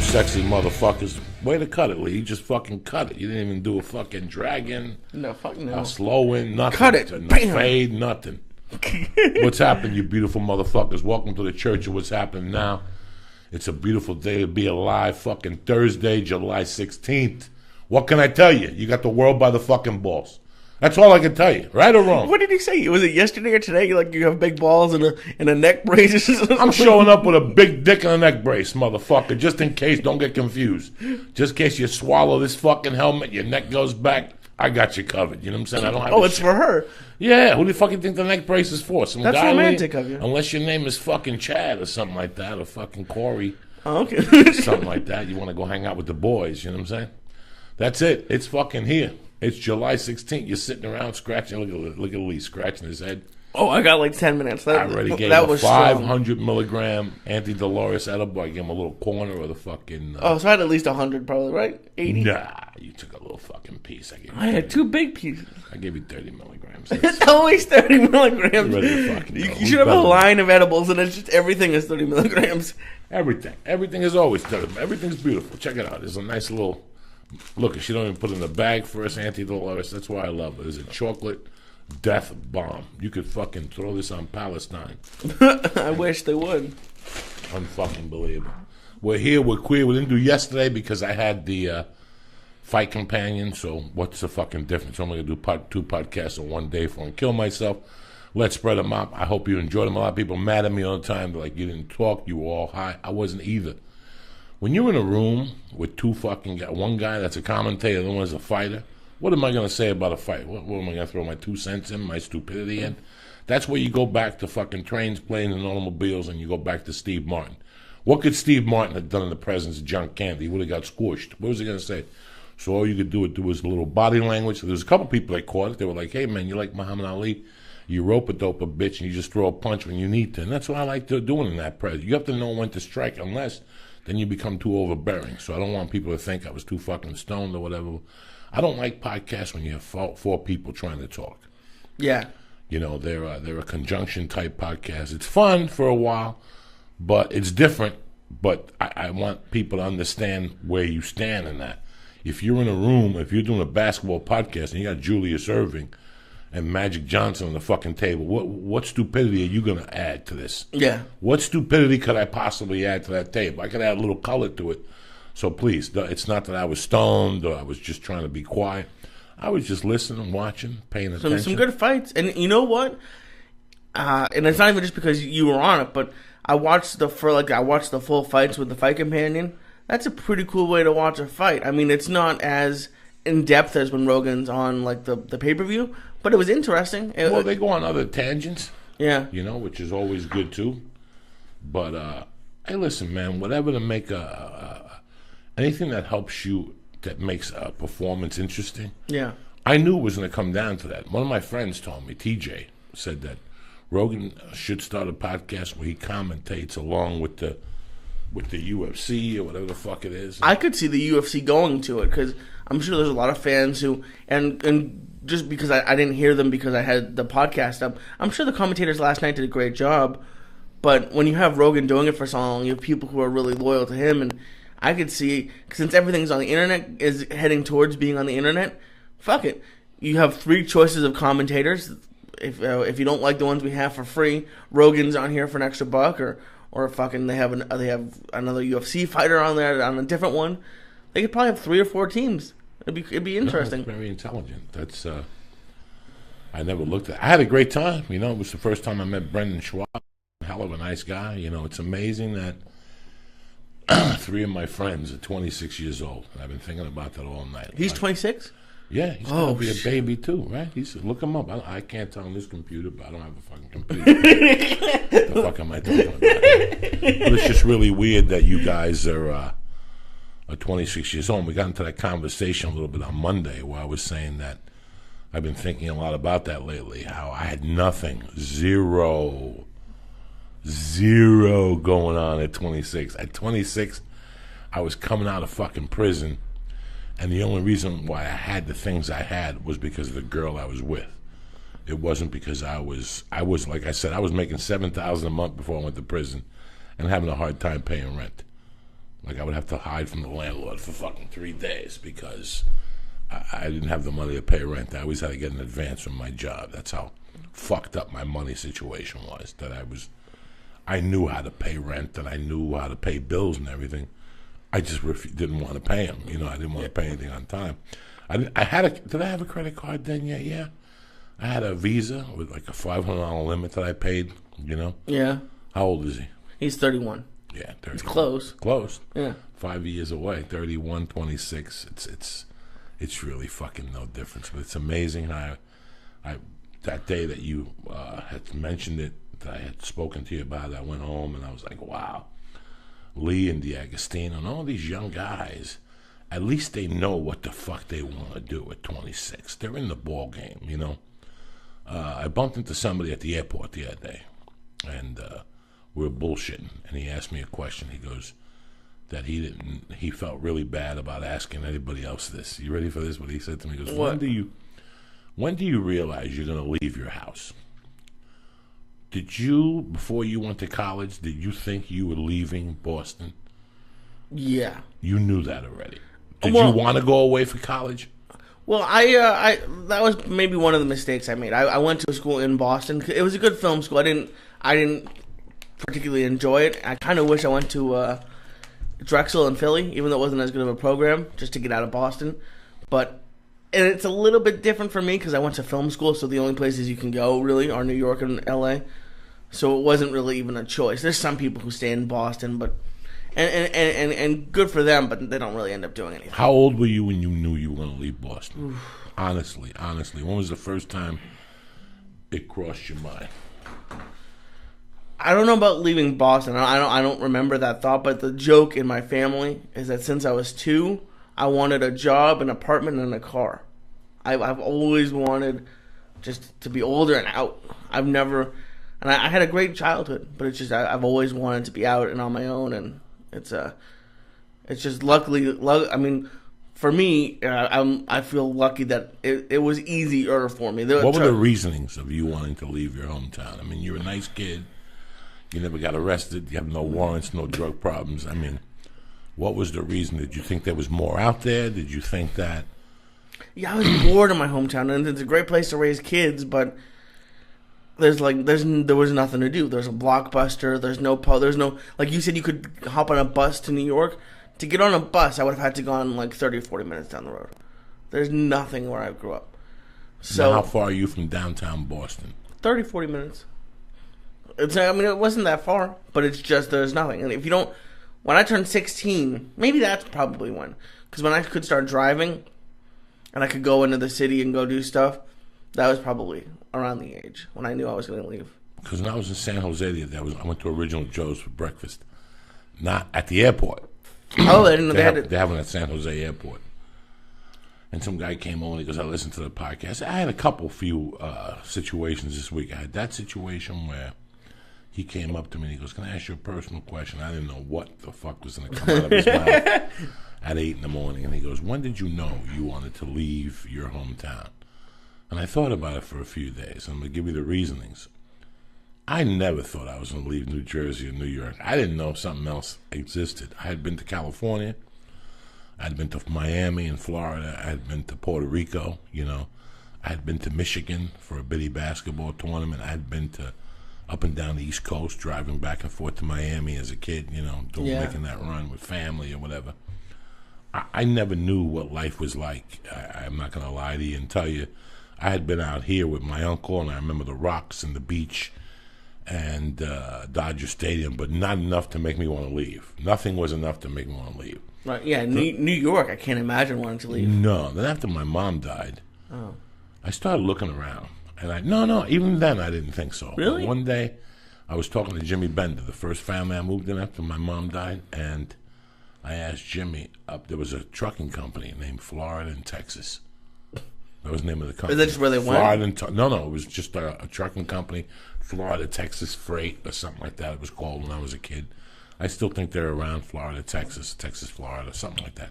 sexy motherfuckers. Way to cut it, Lee. You just fucking cut it. You didn't even do a fucking dragon. No, fuck no. A slow in, nothing. Cut it. No Bam. fade, nothing. What's happening, you beautiful motherfuckers? Welcome to the church of what's happening now. It's a beautiful day to be alive. Fucking Thursday, July 16th. What can I tell you? You got the world by the fucking balls. That's all I can tell you, right or wrong. What did he say? Was it yesterday or today? Like you have big balls and a neck brace? I'm showing up with a big dick and a neck brace, motherfucker, just in case. Don't get confused. Just in case you swallow this fucking helmet, your neck goes back. I got you covered. You know what I'm saying? I don't have. Oh, it's for her. Yeah. Who do you fucking think the neck brace is for? Some That's guy romantic of you. Unless your name is fucking Chad or something like that, or fucking Corey. Oh, okay. Something like that. You want to go hang out with the boys. You know what I'm saying? That's it. It's fucking here. It's July 16th. You're sitting around scratching. Look at Lee scratching his head. Oh, I got like 10 minutes. I already gave him a 500 milligram anti-Dolores edible. I gave him a little corner of the fucking... so I had at least 100 probably, right? 80? Nah, you took a little fucking piece. I had 2 big pieces. I gave you 30 milligrams. It's always 30 milligrams. You're ready to fucking go. You should have a line of edibles and it's just everything is 30 milligrams. Everything. Everything is always 30. Everything's beautiful. Check it out. There's a nice little... Look, she don't even put it in the bag first, anti-Dolores. That's why I love it. There's a chocolate death bomb. You could fucking throw this on Palestine. I wish they would. Unfucking believable. We're here. We're queer. We didn't do yesterday because I had the fight companion. So what's the fucking difference? I'm going to do 2 podcasts in one day if I want to kill myself. Let's spread them out. I hope you enjoyed them. A lot of people mad at me all the time. They're like, you didn't talk. You were all high. I wasn't either. When you're in a room with 2 fucking guys, one guy that's a commentator, the other one's a fighter, what am I going to say about a fight? What am I going to throw my 2 cents in, my stupidity in? That's where you go back to fucking trains, planes, and automobiles, and you go back to Steve Martin. What could Steve Martin have done in the presence of John Candy? He would have got squished. What was he going to say? So all you could do was a little body language. So there's a couple people that caught it. They were like, hey, man, you like Muhammad Ali? You rope-a-dope a bitch, and you just throw a punch when you need to. And that's what I like doing in that press. You have to know when to strike, unless... then you become too overbearing. So I don't want people to think I was too fucking stoned or whatever. I don't like podcasts when you have 4 people trying to talk. Yeah. You know, they're a conjunction type podcast. It's fun for a while, but it's different. But I want people to understand where you stand in that. If you're in a room, if you're doing a basketball podcast and you got Julius Erving and Magic Johnson on the fucking table, what stupidity are you going to add to this? Yeah. What stupidity could I possibly add to that table? I could add a little color to it. So please, it's not that I was stoned or I was just trying to be quiet. I was just listening, watching, paying attention. Some good fights. And you know what? And it's not even just because you were on it, but I watched the full fights with the fight companion. That's a pretty cool way to watch a fight. I mean, it's not as in depth as when Rogan's on like the pay-per-view, but it was interesting. Well, they go on other tangents. Yeah. You know, which is always good too. But hey, listen, man, whatever to make anything that helps you, that makes a performance interesting. Yeah. I knew it was going to come down to that. One of my friends told me, TJ, said that Rogan should start a podcast where he commentates along with the UFC or whatever the fuck it is. I could see the UFC going to it because I'm sure there's a lot of fans who, and just because I didn't hear them because I had the podcast up, I'm sure the commentators last night did a great job. But when you have Rogan doing it for so long, you have people who are really loyal to him, and I could see, since everything's on the internet, is heading towards being on the internet, fuck it. You have 3 choices of commentators. If you don't like the ones we have for free, Rogan's on here for an extra buck, or fucking they have another UFC fighter on there on a different one. They could probably have 3 or 4 teams. It'd be interesting. No, it's very intelligent. That's I never looked at. I had a great time. You know, it was the first time I met Brendan Schwab. Hell of a nice guy. You know, it's amazing that 3 of my friends are 26 years old, and I've been thinking about that all night. He's 26. Yeah, he's going to be a baby too, right? Look him up. I can't tell on this computer, but I don't have a fucking computer. The fuck am I talking about? But it's just really weird that you guys are 26 years old. We got into that conversation a little bit on Monday where I was saying that I've been thinking a lot about that lately, how I had nothing, zero going on at 26. At 26, I was coming out of fucking prison. And the only reason why I had the things I had was because of the girl I was with. It wasn't because I was like I said, I was making $7,000 a month before I went to prison and having a hard time paying rent. Like I would have to hide from the landlord for fucking 3 days because I didn't have the money to pay rent. I always had to get an advance from my job. That's how fucked up my money situation was. That I knew how to pay rent and I knew how to pay bills and everything. I just didn't want to pay them. You know, I didn't want to pay anything on time. Did I have a credit card then yet? Yeah. I had a Visa with like a $500 limit that I paid, you know? Yeah. How old is he? He's 31. Yeah, 31. It's close. Close. Yeah. 5 years away. 31, 26. It's really fucking no difference. But it's amazing how I that day that you had mentioned it, that I had spoken to you about it, I went home and I was like, wow. Lee and D'Agostino and all these young guys, at least they know what the fuck they want to do at 26. They're in the ball game, you know. I bumped into somebody at the airport the other day, and we were bullshitting, and he asked me a question. He goes that he felt really bad about asking anybody else this. You ready for this? What he said to me? He goes, what? When do you realize you're going to leave your house? Did you, before you went to college, did you think you were leaving Boston? Yeah. You knew that already. Did you want to go away for college? Well, I that was maybe one of the mistakes I made. I went to a school in Boston. It was a good film school. I didn't particularly enjoy it. I kind of wish I went to Drexel in Philly, even though it wasn't as good of a program, just to get out of Boston. And it's a little bit different for me because I went to film school, so the only places you can go really are New York and L.A. So it wasn't really even a choice. There's some people who stay in Boston, but and good for them, but they don't really end up doing anything. How old were you when you knew you were going to leave Boston? Honestly, when was the first time it crossed your mind? I don't know about leaving Boston. I don't remember that thought, but the joke in my family is that since I was 2, I wanted a job, an apartment, and a car. I've always wanted just to be older and out. I've never, and I had a great childhood, but it's just I've always wanted to be out and on my own, and it's just luckily. I mean, for me, I feel lucky that it was easier for me. What were the reasonings of you wanting to leave your hometown? I mean, you're a nice kid. You never got arrested. You have no warrants, no drug problems. I mean, what was the reason? Did you think there was more out there? Did you think that? Yeah, I was bored in my hometown, and it's a great place to raise kids, but there was nothing to do. There's a Blockbuster. There's no like you said, you could hop on a bus to New York. To get on a bus, I would have had to go on like 30 or 40 minutes down the road. There's nothing where I grew up. So now, how far are you from downtown Boston? 30, 40 minutes. It wasn't that far, but it's just there's nothing. And if you don't, when I turned 16, maybe that's probably when. Because when I could start driving, and I could go into the city and go do stuff, that was probably around the age when I knew I was going to leave. Because when I was in San Jose, I went to Original Joe's for breakfast. Not at the airport. Oh, I didn't know they have one at San Jose Airport. And some guy came over and he goes, I listened to the podcast. I had a few situations this week. I had that situation where he came up to me and he goes, can I ask you a personal question? I didn't know what the fuck was going to come out of his mouth at 8 a.m. And he goes, when did you know you wanted to leave your hometown? And I thought about it for a few days. I'm going to give you the reasonings. I never thought I was going to leave New Jersey or New York. I didn't know something else existed. I had been to California. I had been to Miami and Florida. I had been to Puerto Rico, you know. I had been to Michigan for a bitty basketball tournament. I had been to up and down the East Coast, driving back and forth to Miami as a kid, you know, making that run with family or whatever. I never knew what life was like. I'm not going to lie to you and tell you. I had been out here with my uncle, and I remember the rocks and the beach and Dodger Stadium, but not enough to make me want to leave. Nothing was enough to make me want to leave. Right? Yeah, New York. I can't imagine wanting to leave. No. Then after my mom died, I started looking around, and no. Even then, I didn't think so. Really? But one day, I was talking to Jimmy Bender, the first family I moved in after my mom died, and I asked Jimmy. There was a trucking company named Florida and Texas. That was the name of the company. Is that just where they went? No, it was just a trucking company, Florida, Texas Freight, or something like that it was called when I was a kid. I still think they're around, Florida, Texas, Florida, something like that.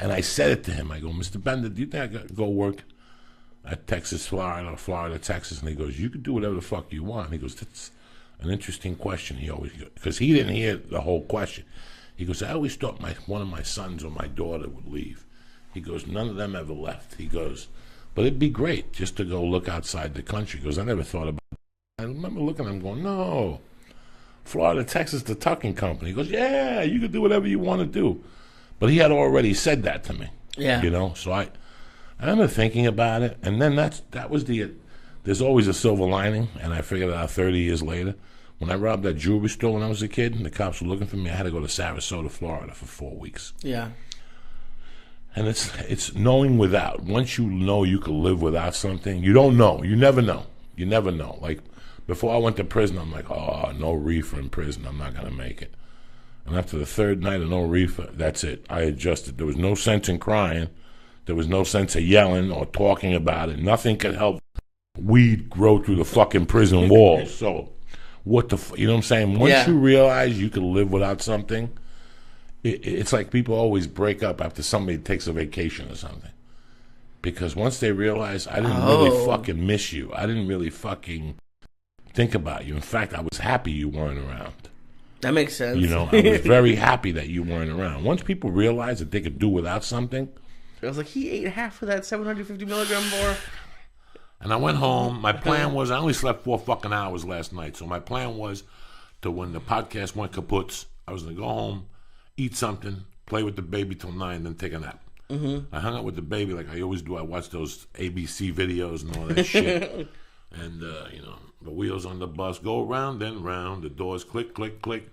And I said it to him. I go, Mr. Bender, do you think I could go work at Texas, Florida, or Florida, Texas? And he goes, you could do whatever the fuck you want. And he goes, that's an interesting question. He always goes, because he didn't hear the whole question. He goes, I always thought one of my sons or my daughter would leave. He goes, none of them ever left. He goes, but it'd be great just to go look outside the country. He goes, I never thought about it. I remember looking at him going, no, Florida, Texas, the tucking company. He goes, yeah, you can do whatever you want to do. But he had already said that to me. Yeah. You know, so I remember thinking about it, and then that was there's always a silver lining, and I figured it out 30 years later. When I robbed that jewelry store when I was a kid, and the cops were looking for me, I had to go to Sarasota, Florida for 4 weeks. Yeah. And it's knowing without. Once you know you could live without something, you don't know. You never know. You never know. Like, before I went to prison, I'm like, oh, no reefer in prison. I'm not going to make it. And after the third night of no reefer, that's it. I adjusted. There was no sense in crying. There was no sense of yelling or talking about it. Nothing could help weed grow through the fucking prison walls. So, you know what I'm saying? Once you realize you can live without something, it's like people always break up after somebody takes a vacation or something. Because once they realize, I didn't really fucking miss you. I didn't really fucking think about you. In fact, I was happy you weren't around. That makes sense. You know, I was very happy that you weren't around. Once people realize that they could do without something. I was like, he ate half of that 750 milligram bar. And I went home. My plan was, I only slept 4 fucking hours last night. So my plan was to, when the podcast went kaput, I was going to go home, eat something, play with the baby till 9, then take a nap. Mm-hmm. I hung out with the baby like I always do. I watched those ABC videos and all that shit. And, you know, the wheels on the bus go round then round. The doors click, click, click.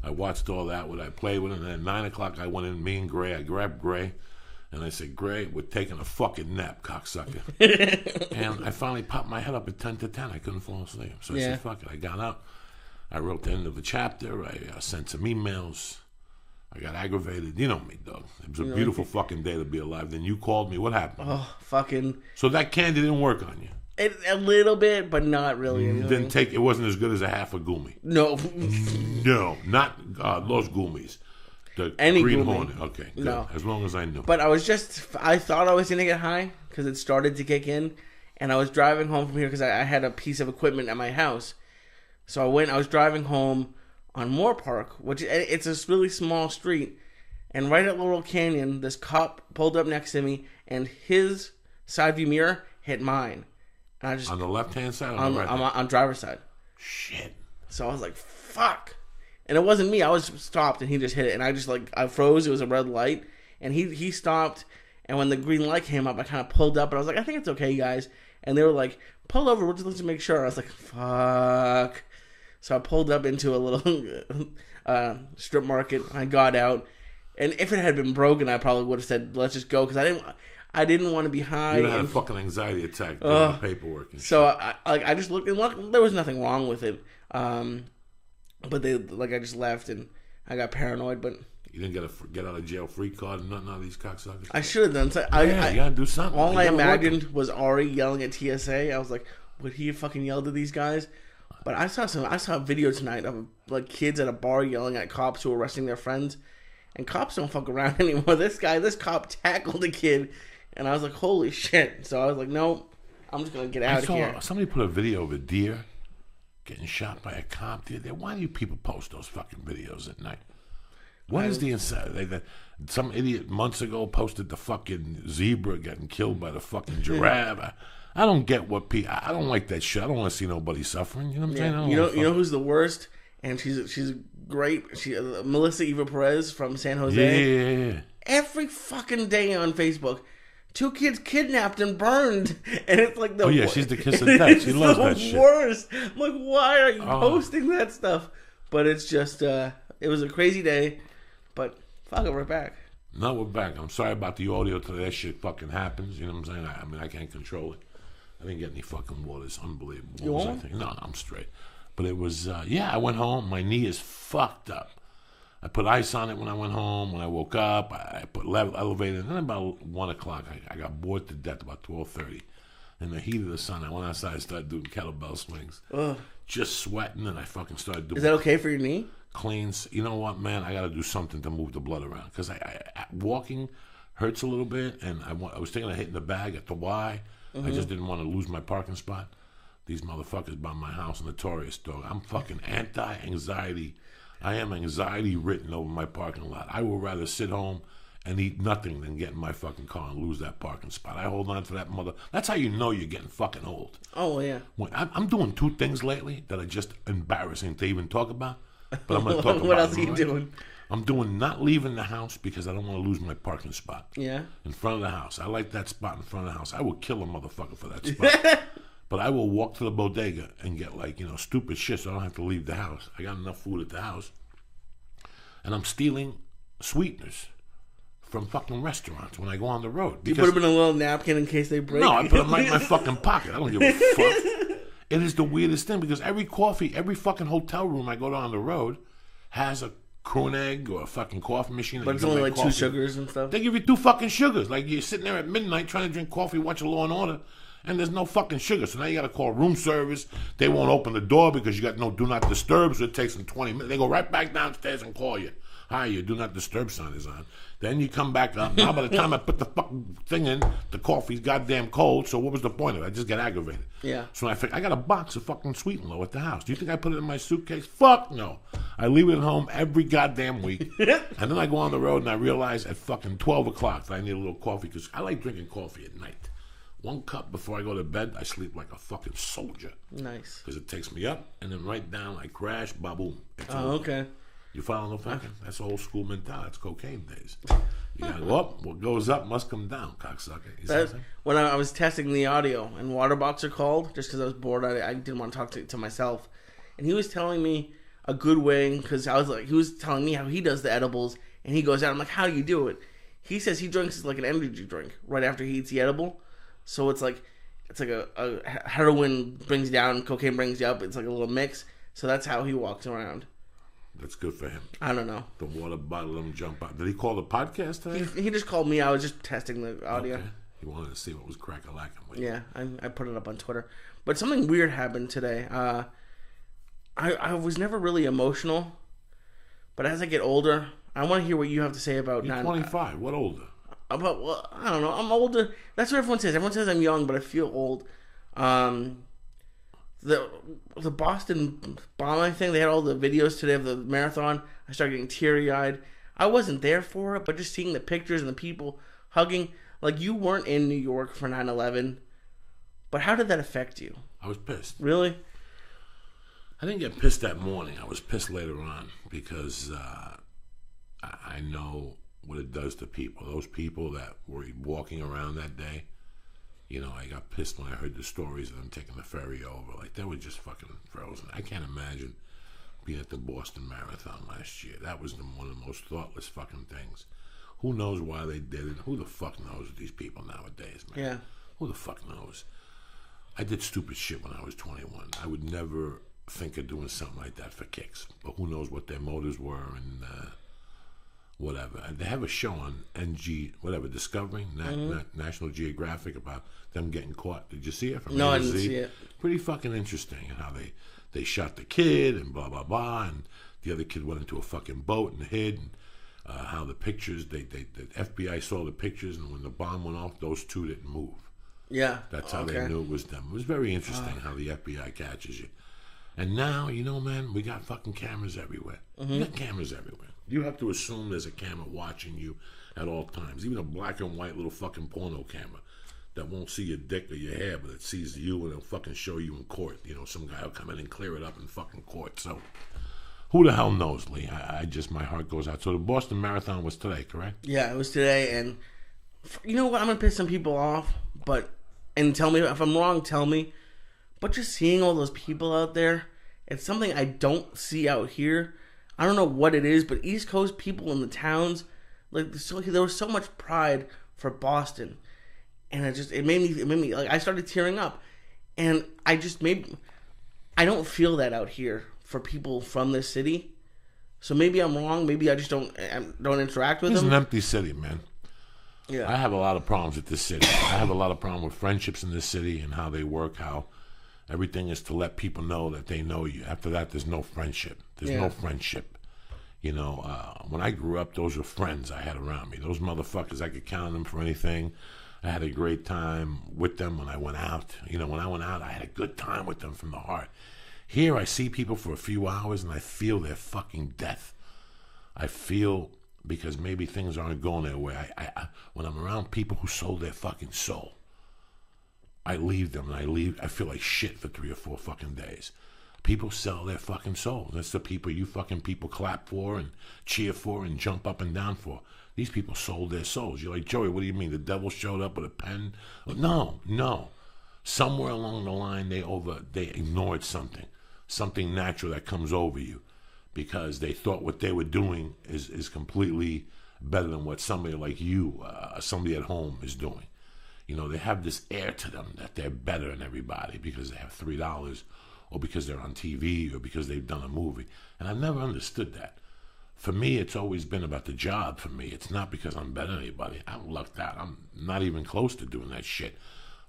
I watched all that. I played with it. And then at 9 o'clock, I went in, me and Gray. I grabbed Gray. And I said, Gray, we're taking a fucking nap, cocksucker. And I finally popped my head up at 10 to 10. I couldn't fall asleep. So I said, fuck it. I got up. I wrote the end of the chapter. I sent some emails. I got aggravated. You know me, dog. It was a beautiful fucking day to be alive. Then you called me. What happened? Oh, fucking. So that candy didn't work on you? A little bit, but not really. Didn't take. It wasn't as good as a half a gummy. No. No, not Los Gummies. The Any Green gummy. Hornet. Okay, good. No. As long as I knew. But I thought I was going to get high because it started to kick in. And I was driving home from here because I had a piece of equipment at my house. So I was driving home on Moore Park, which it's a really small street. And right at Laurel Canyon, this cop pulled up next to me, and his side view mirror hit mine. And I just, on the left-hand side or on the right? on driver's side. Shit. So I was like, fuck. And it wasn't me. I was stopped, and he just hit it. And I just, I froze. It was a red light. And he stopped. And when the green light came up, I kind of pulled up. And I was like, I think it's okay, guys. And they were like, pull over. We'll just make sure. I was like, fuck. So I pulled up into a little strip market. I got out. And if it had been broken, I probably would have said, let's just go. Because I didn't want to be high. You had a fucking anxiety attack doing the paperwork and shit. So I just looked, and there was nothing wrong with it. But I just left, and I got paranoid. But you didn't get a get out of jail free card and nothing out of these cocksuckers. I should have done. So you gotta do something. All I imagined was Ari yelling at TSA. I was like, would he fucking yell to these guys? But I saw a video tonight of kids at a bar yelling at cops who were arresting their friends, and cops don't fuck around anymore. This cop tackled a kid, and I was like, holy shit. So I was like, no, I'm just gonna get out of here. Somebody put a video of a deer getting shot by a cop. Why do you people post those fucking videos at night? What is the inside? Some idiot months ago posted the fucking zebra getting killed by the fucking giraffe. I don't get what people. I don't like that shit. I don't want to see nobody suffering. You know what I'm saying? You know who's the worst? And she's great. Melissa Eva Perez from San Jose. Yeah. Every fucking day on Facebook, 2 kids kidnapped and burned, and it's like the she's the kiss of death. She loves that shit. Worst. I'm like, why are you posting that stuff? But it's just it was a crazy day. But fuck it, we're back. No, we're back. I'm sorry about the audio today. That shit fucking happens. You know what I'm saying? I mean, I can't control it. I didn't get any fucking water. It's unbelievable. You won't? No, I'm straight. But it was, I went home. My knee is fucked up. I put ice on it when I went home. When I woke up, I put elevator. And then about 1 o'clock, I got bored to death about 12:30. In the heat of the sun, I went outside and started doing kettlebell swings. Ugh. Just sweating, and I fucking started doing. Is that okay for your knee? Cleans. You know what, man? I got to do something to move the blood around. Because walking hurts a little bit, and I was taking a hit in the bag at the Y. Mm-hmm. I just didn't want to lose my parking spot. These motherfuckers by my house, notorious, dog. I'm fucking anti-anxiety I am anxiety written over my parking lot. I would rather sit home and eat nothing than get in my fucking car and lose that parking spot. I hold on to that mother. That's how you know you're getting fucking old. Oh, yeah. I'm doing 2 things lately that are just embarrassing to even talk about. But I'm going to talk about what else are you doing? I'm doing not leaving the house because I don't want to lose my parking spot. Yeah. In front of the house. I like that spot in front of the house. I would kill a motherfucker for that spot. But I will walk to the bodega and get stupid shit so I don't have to leave the house. I got enough food at the house. And I'm stealing sweeteners from fucking restaurants when I go on the road. You put them in a little napkin in case they break? No, I put them right in my fucking pocket. I don't give a fuck. It is the weirdest thing because every fucking hotel room I go to on the road has a Kroneg or a fucking coffee machine. But it's only like 2 sugars and stuff. They give you 2 fucking sugars. Like you're sitting there at midnight trying to drink coffee, watch a Law and Order, and there's no fucking sugar. So now you got to call room service. They won't open the door because you got no do not disturb. So it takes them 20 minutes. They go right back downstairs and call you. Hi, your do not disturb sign is on. Then you come back up. Now by the time I put the fucking thing in, the coffee's goddamn cold. So what was the point of it? I just get aggravated. Yeah. So I think I got a box of fucking Sweet and Low at the house. Do you think I put it in my suitcase? Fuck no. I leave it at home every goddamn week. And then I go on the road and I realize at fucking 12 o'clock that I need a little coffee because I like drinking coffee at night. 1 cup before I go to bed, I sleep like a fucking soldier. Nice. Because it takes me up and then right down, I crash, ba-boom. Okay. You follow the fucking? That's old school mentality. That's cocaine days. You gotta go up. What goes up must come down, cocksucker. When I was testing the audio and Waterboxer called, just because I was bored, I didn't want to talk to myself. And he was telling me a good way, because he was telling me how he does the edibles, and he goes out. I'm like, how do you do it? He says he drinks like an energy drink right after he eats the edible. So it's like a heroin brings you down, cocaine brings you up. It's like a little mix. So that's how he walks around. That's good for him. I don't know. The water bottle let him jump out. Did he call the podcast today? He just called me. I was just testing the audio. Okay. He wanted to see what was crack-a-lacking with. Yeah, I put it up on Twitter. But something weird happened today. I was never really emotional, but as I get older, I want to hear what you have to say about... You're 25. What older? I don't know. I'm older. That's what everyone says. Everyone says I'm young, but I feel old. The Boston bombing thing, they had all the videos today of the marathon. I started getting teary-eyed. I wasn't there for it, but just seeing the pictures and the people hugging. Like, you weren't in New York for 9/11, but how did that affect you? I was pissed. Really? I didn't get pissed that morning. I was pissed later on because I know what it does to people. Those people that were walking around that day, I got pissed when I heard the stories of them taking the ferry over. Like, they were just fucking frozen. I can't imagine being at the Boston Marathon last year. That was one of the most thoughtless fucking things. Who knows why they did it? Who the fuck knows with these people nowadays, man? Yeah. Who the fuck knows? I did stupid shit when I was 21. I would never think of doing something like that for kicks. But who knows what their motives were and whatever. And they have a show on Discovery, National Geographic, about them getting caught. Did you see it? No, I didn't see it. Pretty fucking interesting. And how they shot the kid and blah, blah, blah. And the other kid went into a fucking boat and hid. And how the pictures, the FBI saw the pictures, and when the bomb went off, those two didn't move. Yeah. That's how they knew it was them. It was very interesting how the FBI catches you. And now, man, we got fucking cameras everywhere. We got cameras everywhere. You have to assume there's a camera watching you at all times. Even a black and white little fucking porno camera that won't see your dick or your hair, but it sees you and it'll fucking show you in court. Some guy will come in and clear it up in fucking court. So, who the hell knows, Lee? I just, my heart goes out. So the Boston Marathon was today, correct? Yeah, it was today, and you know what? I'm going to piss some people off, and tell me, if I'm wrong, tell me. But just seeing all those people out there, it's something I don't see out here. I don't know what it is, but East Coast people in the towns, like, there was so much pride for Boston, and it made me like, I started tearing up, and I don't feel that out here for people from this city. So maybe I'm wrong. Maybe I just don't interact with them. It's an empty city, man. Yeah, I have a lot of problems with this city. I have a lot of problems with friendships in this city and how they work. How everything is to let people know that they know you. After that, there's no friendship. There's no friendship. When I grew up, those were friends I had around me. Those motherfuckers, I could count on them for anything. I had a great time with them when I went out. When I went out, I had a good time with them from the heart. Here I see people for a few hours and I feel their fucking death. I feel, because maybe things aren't going their way. I when I'm around people who sold their fucking soul, I leave them and I feel like shit for 3 or 4 fucking days. People sell their fucking soul. That's the people you fucking people clap for and cheer for and jump up and down for. These people sold their souls. You're like, Joey, what do you mean? The devil showed up with a pen? No. Somewhere along the line, they ignored something natural that comes over you, because they thought what they were doing is completely better than what somebody like you, somebody at home, is doing. You know, they have this air to them that they're better than everybody because they have $3, or because they're on TV, or because they've done a movie. And I've never understood that. For me, it's always been about the job for me. It's not because I'm better than anybody. I don't luck that. I'm not even close to doing that shit.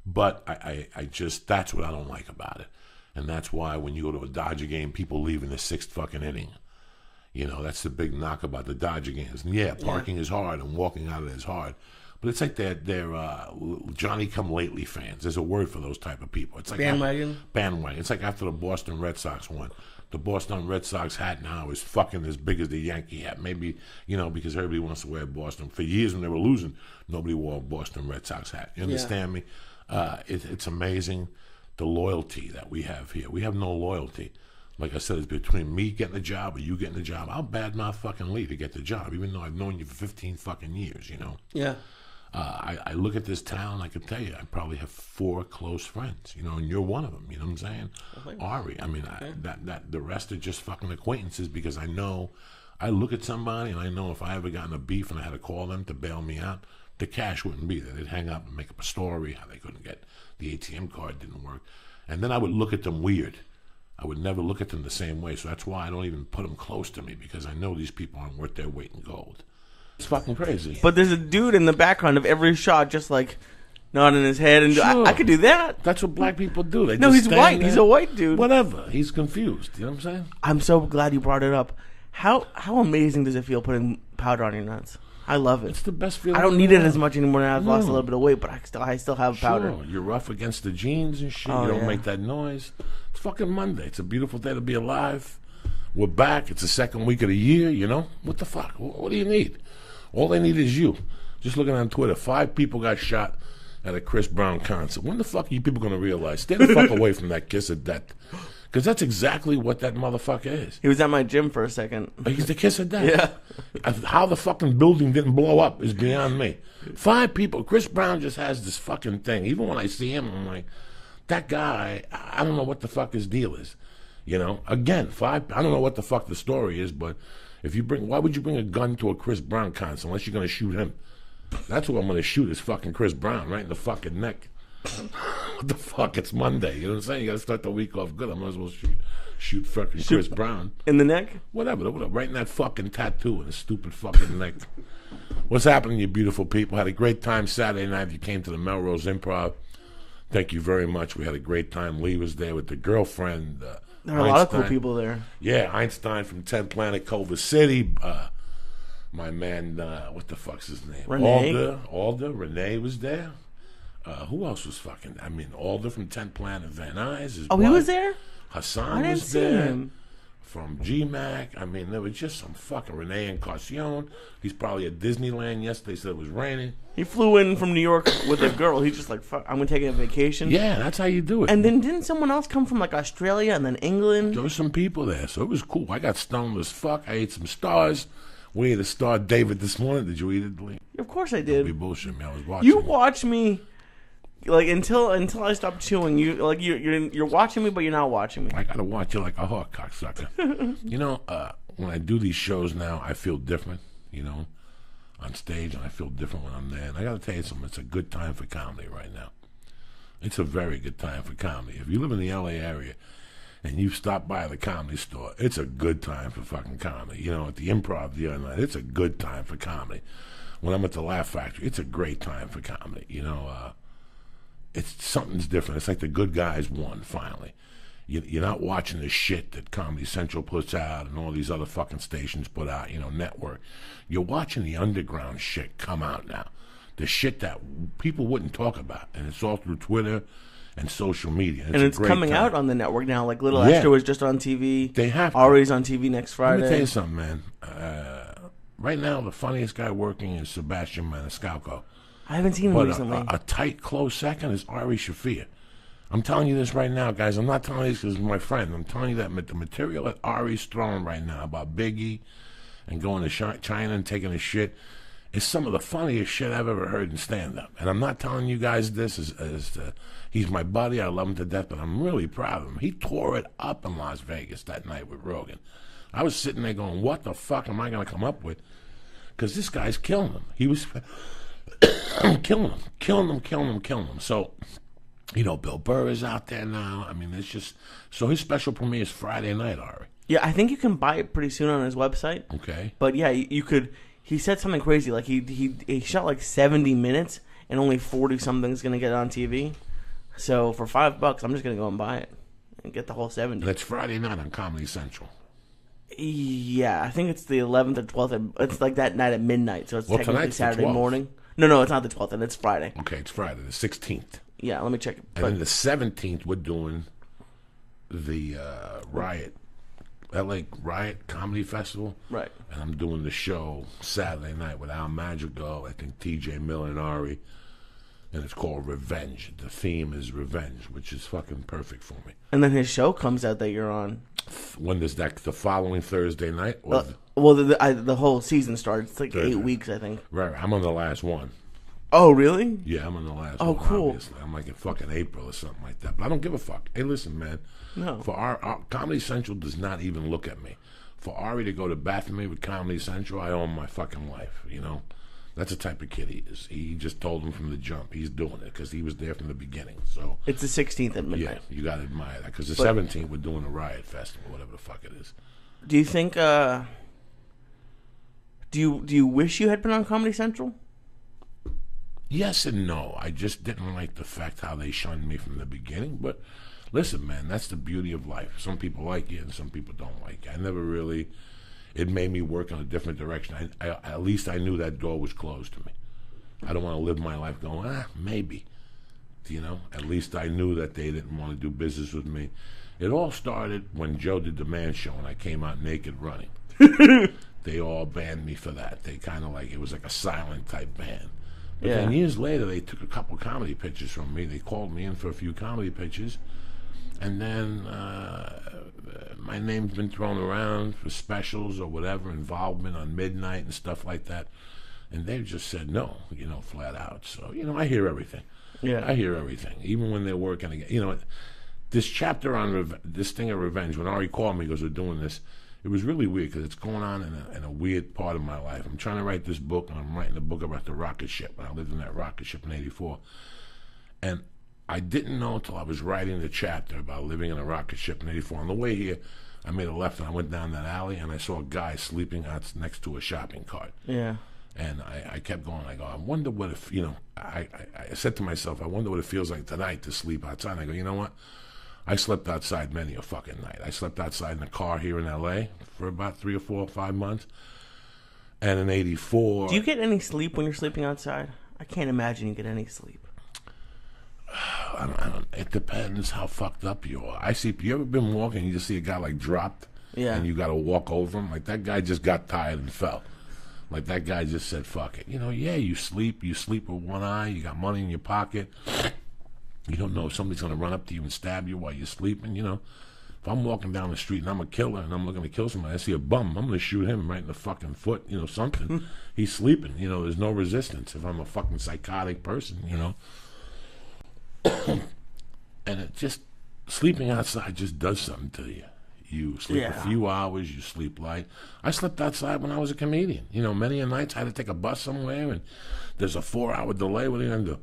But I just, that's what I don't like about it. And that's why when you go to a Dodger game, people leave in the 6th fucking inning. You know, that's the big knock about the Dodger games. And yeah, parking is hard and walking out of it is hard. But it's like they're Johnny-come-lately fans. There's a word for those type of people. It's like bandwagon. It's like after the Boston Red Sox won. The Boston Red Sox hat now is fucking as big as the Yankee hat. Maybe, you know, because everybody wants to wear Boston. For years when they were losing, nobody wore a Boston Red Sox hat. You understand me? It's amazing the loyalty that we have here. We have no loyalty. Like I said, it's between me getting a job or you getting a job. I'll badmouth fucking Lee to get the job, even though I've known you for 15 fucking years, you know? Yeah. I look at this town, I can tell you, I probably have 4 close friends, you know, and you're one of them, you know what I'm saying? Ari, I mean, that the rest are just fucking acquaintances, because I know, I look at somebody and I know if I ever got in a beef and I had to call them to bail me out, the cash wouldn't be there. They'd hang up and make up a story, how they couldn't get, the ATM card didn't work. And then I would look at them weird. I would never look at them the same way, so that's why I don't even put them close to me, because I know these people aren't worth their weight in gold. It's fucking crazy. But there's a dude in the background of every shot just like nodding his head, and sure. I could do that. That's what black people do. They no, just he's white. There. He's a white dude. Whatever. He's confused. You know what I'm saying? I'm so glad you brought it up. How amazing does it feel putting powder on your nuts? I love it. It's the best feeling. I don't need it as much anymore now. I've lost a little bit of weight, but I still have powder. Sure. You're rough against the jeans and shit. Oh, you don't make that noise. It's fucking Monday. It's a beautiful day to be alive. We're back. It's the 2nd week of the year, you know? What the fuck? What do you need? All they need is you. Just looking on Twitter, 5 people got shot at a Chris Brown concert. When the fuck are you people going to realize? Stay the fuck away from that kiss of death. Because that's exactly what that motherfucker is. He was at my gym for a second. He's the kiss of death. Yeah. How the fucking building didn't blow up is beyond me. 5 people. Chris Brown just has this fucking thing. Even when I see him, I'm like, that guy, I don't know what the fuck his deal is. You know? Again, 5, I don't know what the fuck the story is, but if you why would you bring a gun to a Chris Brown concert unless you're going to shoot him? That's what I'm going to shoot, is fucking Chris Brown right in the fucking neck. What the fuck? It's Monday. You know what I'm saying? You got to start the week off good. I might as well shoot fucking Chris Brown. In the neck? Whatever. Right in that fucking tattoo in his stupid fucking neck. What's happening, you beautiful people? Had a great time Saturday night. You came to the Melrose Improv. Thank you very much. We had a great time. Lee was there with the girlfriend. There are a lot of cool people there. Yeah, Einstein from 10th Planet, Culver City. My man, what the fuck's his name? Renee. Alder. Renee was there. Who else was fucking? I mean, Alder from 10th Planet, Van Nuys. His he wife. was there? Hassan was there. From GMAC. I mean, there was just some fucking Renee Encarnacion. He's probably at Disneyland yesterday. Said it was raining. He flew in from New York with a girl. He's just like, fuck, I'm going to take a vacation. Yeah, that's how you do it. And then didn't someone else come from like Australia and then England? There was some people there, so it was cool. I got stoned as fuck. I ate some stars. We ate a Star David this morning. Did you eat it, Lee? Of course I did. Don't be bullshit me. I was watching. You watch me. Like until I stop chewing, you're watching me, but you're not watching me. I gotta watch you like a hawk, cocksucker. You know, when I do these shows now, I feel different. You know, on stage, and I feel different when I'm there. And I gotta tell you something. It's a good time for comedy right now. It's a very good time for comedy. If you live in the LA area and you stop by the Comedy Store, it's a good time for fucking comedy. You know, at the Improv the other night, it's a good time for comedy. When I'm at the Laugh Factory, it's a great time for comedy. You know. It's something's different. It's like the good guys won finally. You're not watching the shit that Comedy Central puts out and all these other fucking stations put out, you know, network. You're watching the underground shit come out now. The shit that people wouldn't talk about. And it's all through Twitter and social media. And it's coming out on the network now. Like Little Yeah. Esther was just on TV. They have to. Ari's on TV next Let Friday. me tell you something, man. Right now, the funniest guy working is Sebastian Maniscalco. I haven't seen him But recently. a tight, close second is Ari Shafir. I'm telling you this right now, guys. I'm not telling you this because he's my friend. I'm telling you that the material that Ari's throwing right now about Biggie and going to China and taking a shit is some of the funniest shit I've ever heard in stand-up. And I'm not telling you guys this as he's my buddy. I love him to death, but I'm really proud of him. He tore it up in Las Vegas that night with Rogan. I was sitting there going, what the fuck am I going to come up with? Because this guy's killing him. He was killing him. So, you know, Bill Burr is out there now. I mean, it's just... So his special premiere is Friday night, Ari. Yeah, I think you can buy it pretty soon on his website. Okay. But yeah, you could... He said something crazy. Like, he shot like 70 minutes and only 40-something's going to get on TV. So for $5, I'm just going to go and buy it and get the whole 70. That's Friday night on Comedy Central. Yeah, I think it's the 11th or 12th. It's like that night at midnight, so it's technically tonight's the Saturday 12th. morning. No, it's not the 12th, and it's Friday. Okay, it's Friday, the 16th. Yeah, let me check it. And then the 17th, we're doing the Riot, LA Riot Comedy Festival. Right. And I'm doing the show Saturday night with Al Madrigal, I think TJ Miller and Ari. And it's called Revenge. The theme is revenge, which is fucking perfect for me. And then his show comes out that you're on. When does that, the following Thursday night? Or Well, the whole season starts. It's like Thursday. 8 weeks, I think. Right, I'm on the last one. Oh, really? Yeah, I'm on the last Oh, one, cool. obviously. I'm like in fucking April or something like that. But I don't give a fuck. Hey, listen, man. No. For our Comedy Central does not even look at me. For Ari to go to bat for me with Comedy Central, I owe him my fucking life, you know? That's the type of kid he is. He just told him from the jump he's doing it because he was there from the beginning. So It's the 16th at yeah, midnight. you got to admire that because the 17th we're doing a Riot Festival, whatever the fuck it is. Do you think... Do you wish you had been on Comedy Central? Yes and no. I just didn't like the fact how they shunned me from the beginning. But listen, man, that's the beauty of life. Some people like you and some people don't like you. I never really... It made me work in a different direction. At least I knew that door was closed to me. I don't want to live my life going, maybe. You know, at least I knew that they didn't want to do business with me. It all started when Joe did the Man Show and I came out naked running. They all banned me for that. They kind of like, it was like a silent type ban. But then years later, they took a couple comedy pictures from me. They called me in for a few comedy pictures. And then my name's been thrown around for specials or whatever, involvement on Midnight and stuff like that. And they've just said no, you know, flat out. So, you know, I hear everything. Yeah. I hear everything. Even when they're working again. You know, this chapter on this thing of revenge, when Ari called me, he goes, we're doing this, it was really weird because it's going on in a weird part of my life. I'm trying to write this book, and I'm writing a book about the rocket ship. When I lived in that rocket ship in 84. And I didn't know until I was writing the chapter about living in a rocket ship in 84. On the way here, I made a left and I went down that alley and I saw a guy sleeping out next to a shopping cart. Yeah. And I kept going. I go, I wonder what if, you know, I said to myself, I wonder what it feels like tonight to sleep outside. And I go, you know what? I slept outside many a fucking night. I slept outside in a car here in L.A. for about 3 or 4 or 5 months. And in 84... Do you get any sleep when you're sleeping outside? I can't imagine you get any sleep. I don't, it depends how fucked up you are. I see. You ever been walking? You just see a guy like dropped, and you got to walk over him. Like that guy just got tired and fell. Like that guy just said, "Fuck it." You know, yeah, you sleep. You sleep with one eye. You got money in your pocket. You don't know if somebody's gonna run up to you and stab you while you're sleeping. You know, if I'm walking down the street and I'm a killer and I'm looking to kill somebody, I see a bum, I'm gonna shoot him right in the fucking foot. You know, something. He's sleeping. You know, there's no resistance. If I'm a fucking psychotic person, you know. And it just, sleeping outside just does something to you. You sleep a few hours, you sleep light. I slept outside when I was a comedian. You know, many a nights I had to take a bus somewhere and there's a 4-hour delay. What are you going to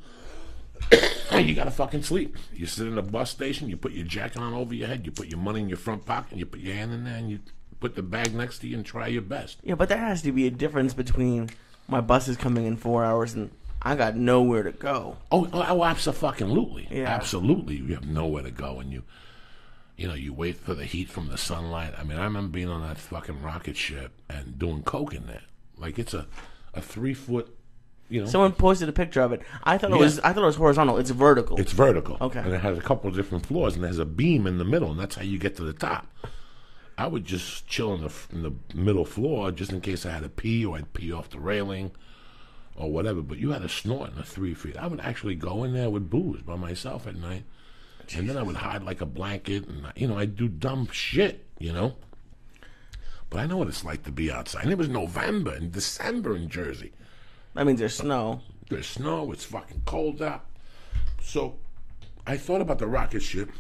do? You got to fucking sleep. You sit in a bus station, you put your jacket on over your head, you put your money in your front pocket, you put your hand in there and you put the bag next to you and try your best. Yeah, but there has to be a difference between my bus is coming in 4 hours and I got nowhere to go. Oh, absolutely. Yeah. Absolutely. You have nowhere to go and you know, you wait for the heat from the sunlight. I mean, I remember being on that fucking rocket ship and doing coke in there. Like, it's a 3-foot you know. Someone posted a picture of it. I thought it was horizontal. It's vertical. It's vertical. Okay. And it has a couple of different floors, and there's a beam in the middle, and that's how you get to the top. I would just chill in the middle floor just in case I had to pee or I'd pee off the railing or whatever. But you had to snort in the 3 feet. I would actually go in there with booze by myself at night. Jesus. And then I would hide like a blanket, and, you know, I'd do dumb shit, you know. But I know what it's like to be outside. And it was November and December in Jersey. That means there's snow. There's snow. It's fucking cold out. So I thought about the rocket ship.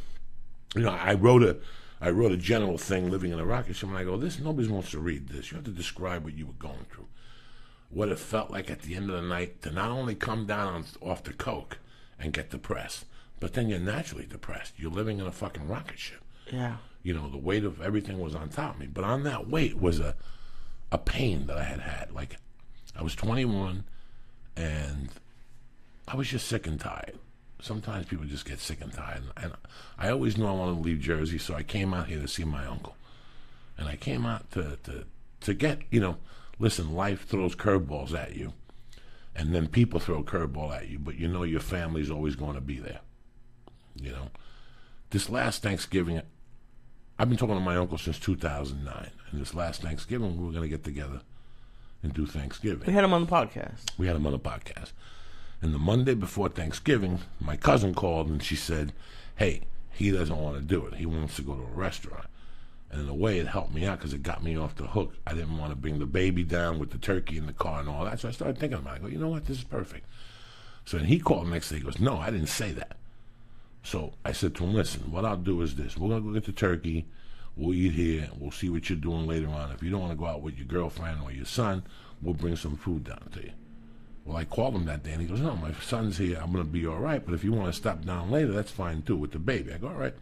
You know, I wrote a general thing, living in a rocket ship, and I go, nobody wants to read this. You have to describe what you were going through. What it felt like at the end of the night to not only come down off the coke and get depressed, but then you're naturally depressed. You're living in a fucking rocket ship. Yeah. You know, the weight of everything was on top of me. But on that weight was a pain that I had. Like, I was 21, and I was just sick and tired. Sometimes people just get sick and tired. And I always knew I wanted to leave Jersey, so I came out here to see my uncle. And I came out to get, you know, listen, life throws curveballs at you. And then people throw a curveball at you, but you know your family's always going to be there. You know? This last Thanksgiving, I've been talking to my uncle since 2009. And this last Thanksgiving, we were going to get together and do Thanksgiving. We had him on the podcast. And the Monday before Thanksgiving, my cousin called and she said, hey, he doesn't want to do it. He wants to go to a restaurant. And in a way, it helped me out because it got me off the hook. I didn't want to bring the baby down with the turkey in the car and all that. So I started thinking about it. I go, you know what? This is perfect. So then he called the next day. He goes, no, I didn't say that. So I said to him, listen, what I'll do is this. We're going to go get the turkey. We'll eat here. We'll see what you're doing later on. If you don't want to go out with your girlfriend or your son, we'll bring some food down to you. Well, I called him that day, and he goes, no, my son's here. I'm going to be all right. But if you want to stop down later, that's fine, too, with the baby. I go, all right.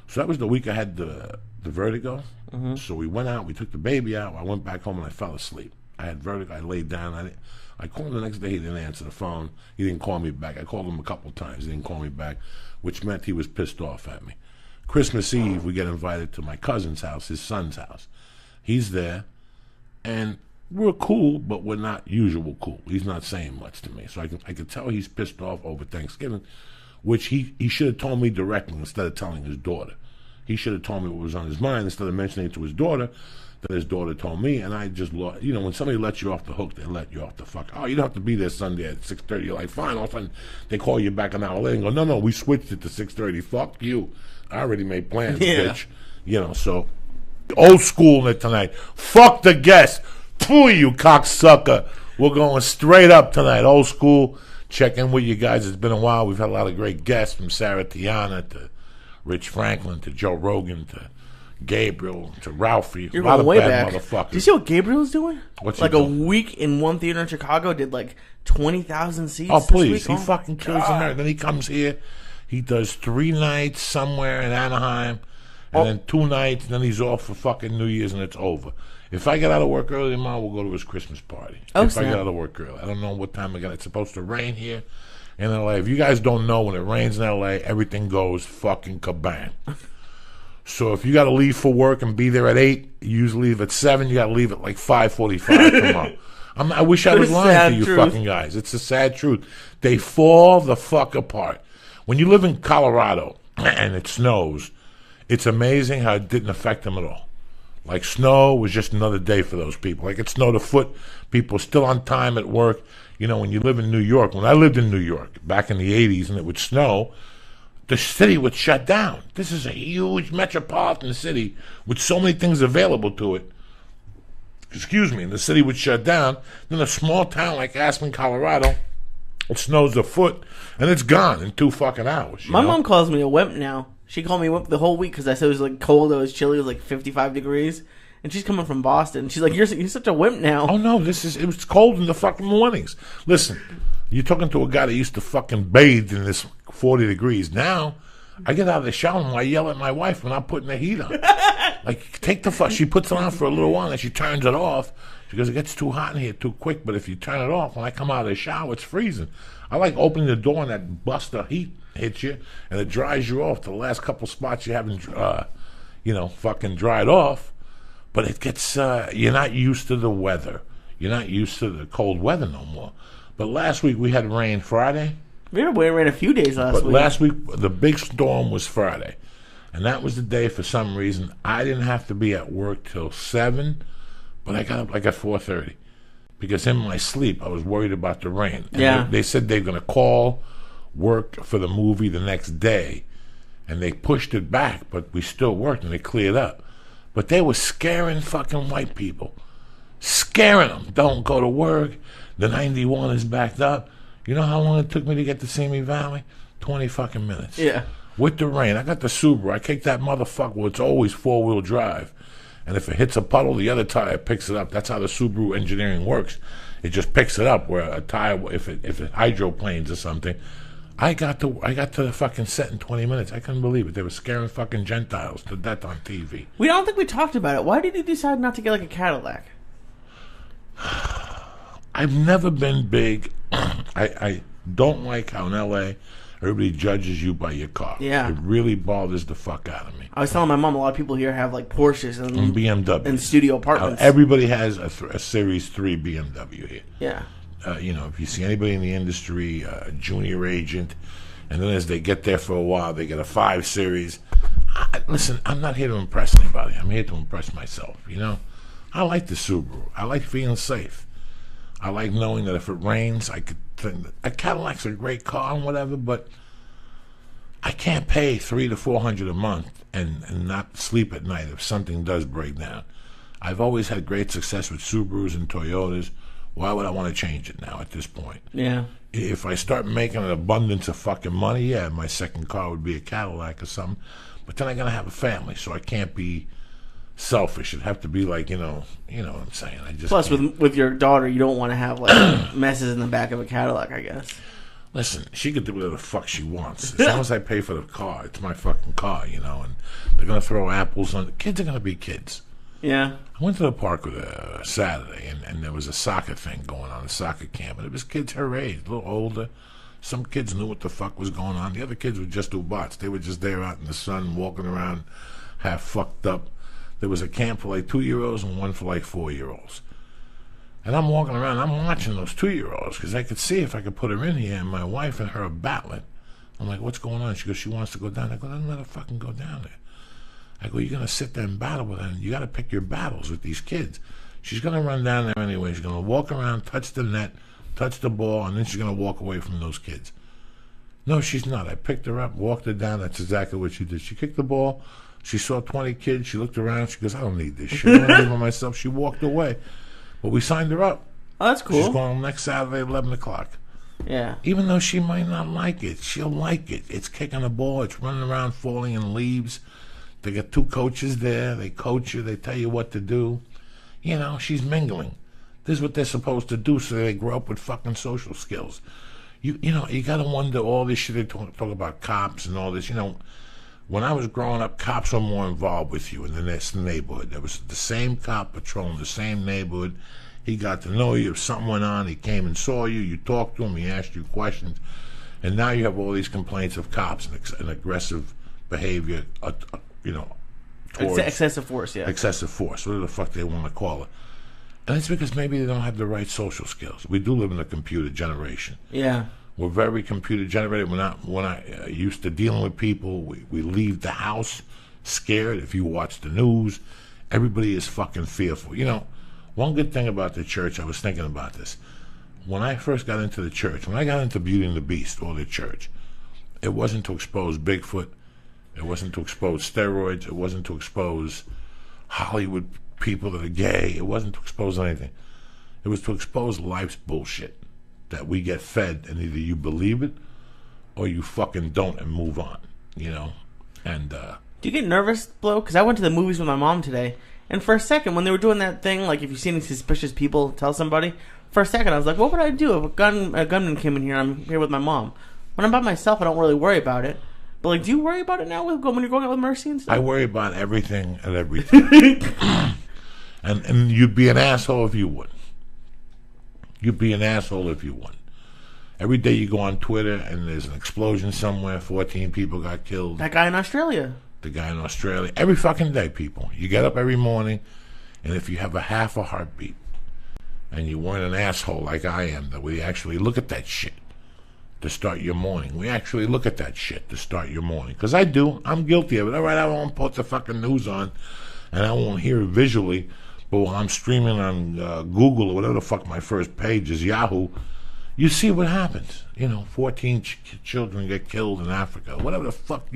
So that was the week I had the vertigo. Mm-hmm. So we went out. We took the baby out. I went back home, and I fell asleep. I had vertigo. I laid down. I called him the next day. He didn't answer the phone. He didn't call me back. I called him a couple times. He didn't call me back, which meant he was pissed off at me. Christmas Eve, we get invited to my cousin's house, his son's house. He's there, and we're cool, but we're not usual cool. He's not saying much to me. So I could tell he's pissed off over Thanksgiving, which he should have told me directly instead of telling his daughter. He should have told me what was on his mind instead of mentioning it to his daughter. That his daughter told me, and I just lost. You know, when somebody lets you off the hook, they let you off the fuck. Oh, you don't have to be there Sunday at 6:30. You're like, fine. All of a sudden, they call you back an hour later and go, no, we switched it to 6:30. Fuck you. I already made plans, bitch. You know, so old school tonight. Fuck the guests. Pooh, you cocksucker. We're going straight up tonight. Old school. Check in with you guys. It's been a while. We've had a lot of great guests, from Sarah Tiana to Rich Franklin to Joe Rogan to Gabriel to Ralphie. You're a lot going of way bad back. motherfuckers. Do you see what Gabriel's doing? What's like he doing? A week in one theater in Chicago did like 20,000 seats. Oh, please. This week? He fucking kills America. Then he comes here. He does 3 nights somewhere in Anaheim, and then 2 nights, and then he's off for fucking New Year's, and it's over. If I get out of work early tomorrow, we'll go to his Christmas party. I get out of work early. I don't know what time again. It's supposed to rain here in L.A. If you guys don't know, when it rains in L.A., everything goes fucking kabang. So if you got to leave for work and be there at 8, you usually leave at 7. You got to leave at like 5:45 tomorrow. I wish I was lying to you fucking guys. It's a sad truth. They fall the fuck apart. When you live in Colorado and it snows, it's amazing how it didn't affect them at all. Like, snow was just another day for those people. Like, it snowed a foot. People still on time at work. You know, when you live in New York, when I lived in New York back in the 80s and it would snow, the city would shut down. This is a huge metropolitan city with so many things available to it. And the city would shut down. Then a small town like Aspen, Colorado, it snows a foot, and it's gone in 2 fucking hours. My mom calls me a wimp now. She called me a wimp the whole week because I said it was like cold, it was chilly, it was like 55 degrees. And she's coming from Boston. She's like, you're such a wimp now. Oh, no, it was cold in the fucking mornings. Listen, you're talking to a guy that used to fucking bathe in this 40 degrees. Now, I get out of the shower and I yell at my wife when I'm putting the heat on. Like, take the fuck. She puts it on for a little while and she turns it off. She goes, it gets too hot in here too quick, but if you turn it off, when I come out of the shower, it's freezing. I like opening the door and that bust of heat hits you, and it dries you off to the last couple spots you haven't, fucking dried off. But it gets, you're not used to the weather. You're not used to the cold weather no more. But last week we had rain Friday. We had rain a few days last week. But last week, the big storm was Friday. And that was the day, for some reason, I didn't have to be at work till 7, but I got up like at 4:30. Because in my sleep, I was worried about the rain. And they said they're going to call work for the movie the next day. And they pushed it back, but we still worked and it cleared up. But they were scaring fucking white people. Scaring them. Don't go to work. The 91 is backed up. You know how long it took me to get to Simi Valley? 20 fucking minutes. Yeah. With the rain. I got the Subaru. I kicked that motherfucker where it's always 4-wheel drive. And if it hits a puddle, the other tire picks it up. That's how the Subaru engineering works. It just picks it up where a tire, if it hydroplanes or something. I got to the fucking set in 20 minutes. I couldn't believe it. They were scaring fucking Gentiles to death on TV. We don't think we talked about it. Why did you decide not to get like a Cadillac? I've never been big. I don't like how in L.A. everybody judges you by your car. Yeah. It really bothers the fuck out of me. I was telling my mom a lot of people here have like Porsches and BMWs and studio apartments. Everybody has a Series 3 BMW here. Yeah. If you see anybody in the industry, a junior agent, and then as they get there for a while, they get a 5 Series. Listen, I'm not here to impress anybody. I'm here to impress myself, I like the Subaru. I like feeling safe. I like knowing that if it rains, I could think that a Cadillac's a great car and whatever, but I can't pay $300 to $400 a month and not sleep at night if something does break down. I've always had great success with Subarus and Toyotas. Why would I want to change it now at this point? Yeah. If I start making an abundance of fucking money, my second car would be a Cadillac or something. But then I gotta have a family, so I can't be selfish. It'd have to be like, you know what I'm saying. I just Plus, with your daughter, you don't want to have like messes in the back of a Cadillac, I guess. Listen, she could do whatever the fuck she wants. As long as I pay for the car, it's my fucking car, and they're gonna throw apples on. Kids are gonna be kids. Yeah. I went to the park with Saturday, and there was a soccer thing going on, a soccer camp, and it was kids her age, a little older. Some kids knew what the fuck was going on. The other kids were just bots. They were just there out in the sun, walking around, half fucked up. There was a camp for like 2-year-olds and one for like 4-year-olds. And I'm walking around, I'm watching those 2-year-olds because I could see if I could put her in here, and my wife and her are battling. I'm like, what's going on? She goes, she wants to go down. I go, don't let her fucking go down there. I go, you're going to sit there and battle with her, and you got to pick your battles with these kids. She's going to run down there anyway. She's going to walk around, touch the net, touch the ball, and then she's going to walk away from those kids. No, she's not. I picked her up, walked her down. That's exactly what she did. She kicked the ball. She saw 20 kids. She looked around. She goes, I don't need this shit. I don't live by myself. She walked away. But we signed her up. Oh, that's cool. She's going next Saturday at 11 o'clock. Yeah. Even though she might not like it, she'll like it. It's kicking the ball. It's running around, falling in leaves. They got 2 coaches there. They coach you. They tell you what to do. She's mingling. This is what they're supposed to do so they grow up with fucking social skills. You got to wonder all this shit they talk about cops and all this. When I was growing up, cops were more involved with you in the next neighborhood. There was the same cop patrolling the same neighborhood. He got to know you. If something went on, he came and saw you. You talked to him. He asked you questions. And now you have all these complaints of cops and aggressive behavior, towards excessive force, yeah. Excessive force, whatever the fuck they want to call it. And it's because maybe they don't have the right social skills. We do live in a computer generation. Yeah. We're very computer generated. When I used to dealing with people, we leave the house scared. If you watch the news, everybody is fucking fearful. One good thing about the church, I was thinking about this. When I first got into the church, when I got into Beauty and the Beast or the church, it wasn't to expose Bigfoot. It wasn't to expose steroids. It wasn't to expose Hollywood people that are gay. It wasn't to expose anything. It was to expose life's bullshit that we get fed, and either you believe it or you fucking don't and move on, And do you get nervous, Blow? Because I went to the movies with my mom today, and for a second, when they were doing that thing, like if you see any suspicious people, tell somebody. For a second, I was like, what would I do if a gunman came in here and I'm here with my mom? When I'm by myself, I don't really worry about it. But do you worry about it now when you're going out with Mercy and stuff? I worry about everything and everything. and you'd be an asshole if you wouldn't. You'd be an asshole if you wouldn't. Every day you go on Twitter and there's an explosion somewhere, 14 people got killed. That guy in Australia. The guy in Australia. Every fucking day, people. You get up every morning, and if you have a half a heartbeat, and you weren't an asshole like I am, that we actually look at that shit to start your morning. We actually look at that shit to start your morning. Because I do. I'm guilty of it. All right, I won't put the fucking news on, and I won't hear it visually, but while I'm streaming on Google or whatever the fuck my first page is, Yahoo, you see what happens. 14 children get killed in Africa. Whatever the fuck,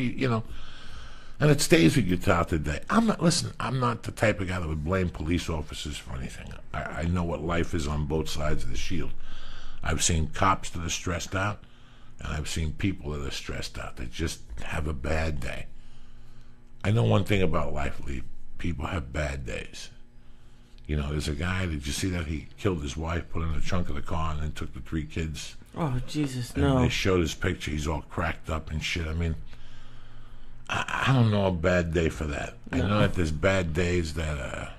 and it stays with you throughout the day. I'm not the type of guy that would blame police officers for anything. I know what life is on both sides of the shield. I've seen cops that are stressed out, and I've seen people that are stressed out that just have a bad day. I know one thing about life, Lee. People have bad days. There's a guy, did you see that? He killed his wife, put her in the trunk of the car, and then took the 3 kids. Oh, Jesus, and no. They showed his picture. He's all cracked up and shit. I mean, I don't know a bad day for that. No. I know that there's bad days that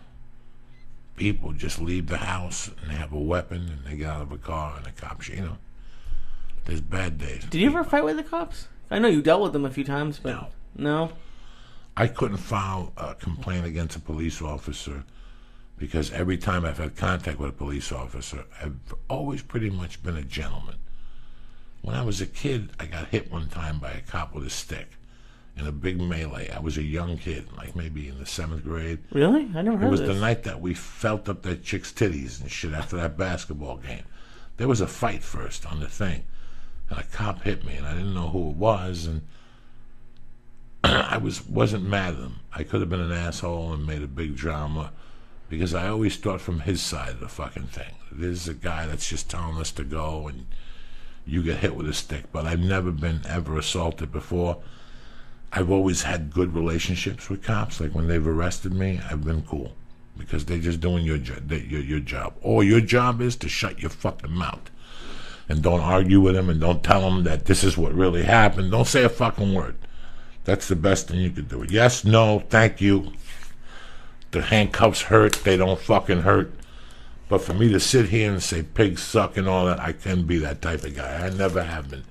people just leave the house and they have a weapon and they get out of a car and the cops, there's bad days. Did you ever fight with the cops? I know you dealt with them a few times, but no? I couldn't file a complaint against a police officer because every time I've had contact with a police officer, I've always pretty much been a gentleman. When I was a kid, I got hit one time by a cop with a stick in a big melee. I was a young kid, like maybe in the 7th grade. Really? I never heard of this. It was the night that we felt up that chick's titties and shit after that basketball game. There was a fight first on the thing, and a cop hit me, and I didn't know who it was, and I wasn't mad at him. I could have been an asshole and made a big drama, because I always thought from his side of the fucking thing. There's a guy that's just telling us to go, and you get hit with a stick. But I've never been ever assaulted before. I've always had good relationships with cops. Like when they've arrested me, I've been cool because they're just doing your job. All your job is to shut your fucking mouth and don't argue with them and don't tell them that this is what really happened. Don't say a fucking word. That's the best thing you could do. Yes, no, thank you. The handcuffs hurt. They don't fucking hurt. But for me to sit here and say pigs suck and all that, I can't be that type of guy. I never have been.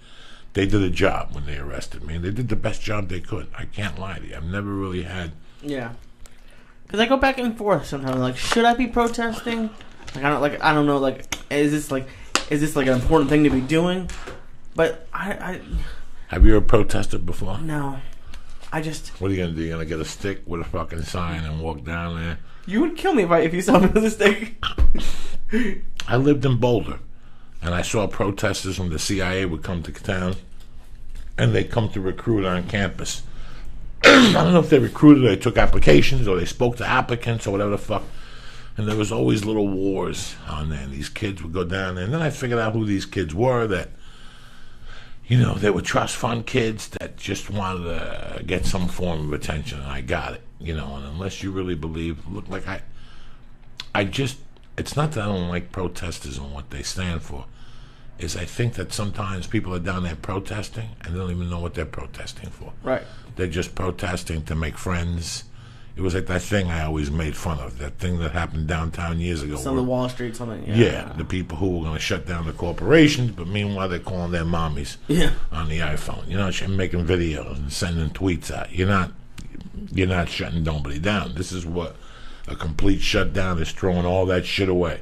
They did a job when they arrested me, and they did the best job they could. I can't lie to you. I've never really had... Yeah. Because I go back and forth sometimes. Like, should I be protesting? I don't know. Is this an important thing to be doing? But I Have you ever protested before? No. What are you gonna do? You gonna get a stick with a fucking sign and walk down there? You would kill me if you saw me with a stick. I lived in Boulder, and I saw protesters from the CIA would come to town, and they come to recruit on campus. I don't know if they recruited or they took applications or they spoke to applicants or whatever the fuck. And there was always little wars on there. And these kids would go down there. And then I figured out who these kids were that, they were trust fund kids that just wanted to get some form of attention. And I got it, and unless you really believe, it's not that I don't like protesters and what they stand for. Is I think that sometimes people are down there protesting and they don't even know what they're protesting for. Right. They're just protesting to make friends. It was like that thing I always made fun of, that thing that happened downtown years ago. Some of the Wall Street, something. Yeah, the people who were going to shut down the corporations, but meanwhile they're calling their mommies on the iPhone. Making videos and sending tweets out. You're not shutting nobody down. This is what a complete shutdown is, throwing all that shit away.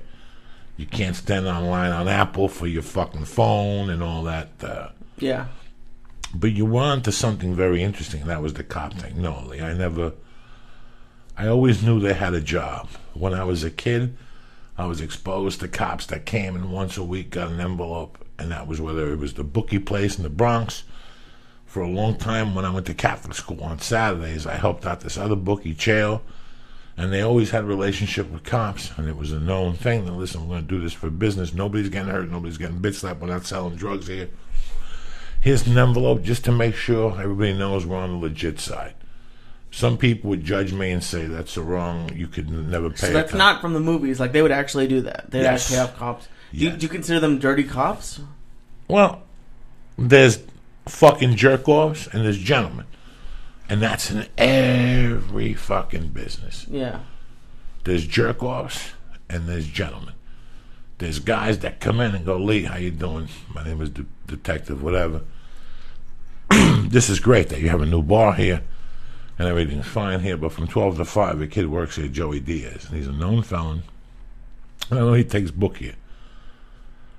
You can't stand online on Apple for your fucking phone and all that. Yeah. But you were on to something very interesting, and that was the cop thing. No, Lee, I always knew they had a job. When I was a kid, I was exposed to cops that came and once a week got an envelope, and that was whether it was the bookie place in the Bronx. For a long time, when I went to Catholic school on Saturdays, I helped out this other bookie, Chael. And they always had a relationship with cops, and it was a known thing that, listen, we're going to do this for business. Nobody's getting hurt. Nobody's getting bitch slapped. We're not selling drugs here. Here's an envelope just to make sure everybody knows we're on the legit side. Some people would judge me and say that's wrong. You could never pay. So that's not from the movies. They would actually do that. They'd actually have cops. Do you consider them dirty cops? Well, there's fucking jerk-offs and there's gentlemen. And that's in every fucking business. Yeah. There's jerk-offs and there's gentlemen. There's guys that come in and go, Lee, how you doing? My name is Detective whatever. This is great that you have a new bar here and everything's fine here, but from 12 to 5, a kid works here, Joey Diaz, and he's a known felon. And I know he takes book here.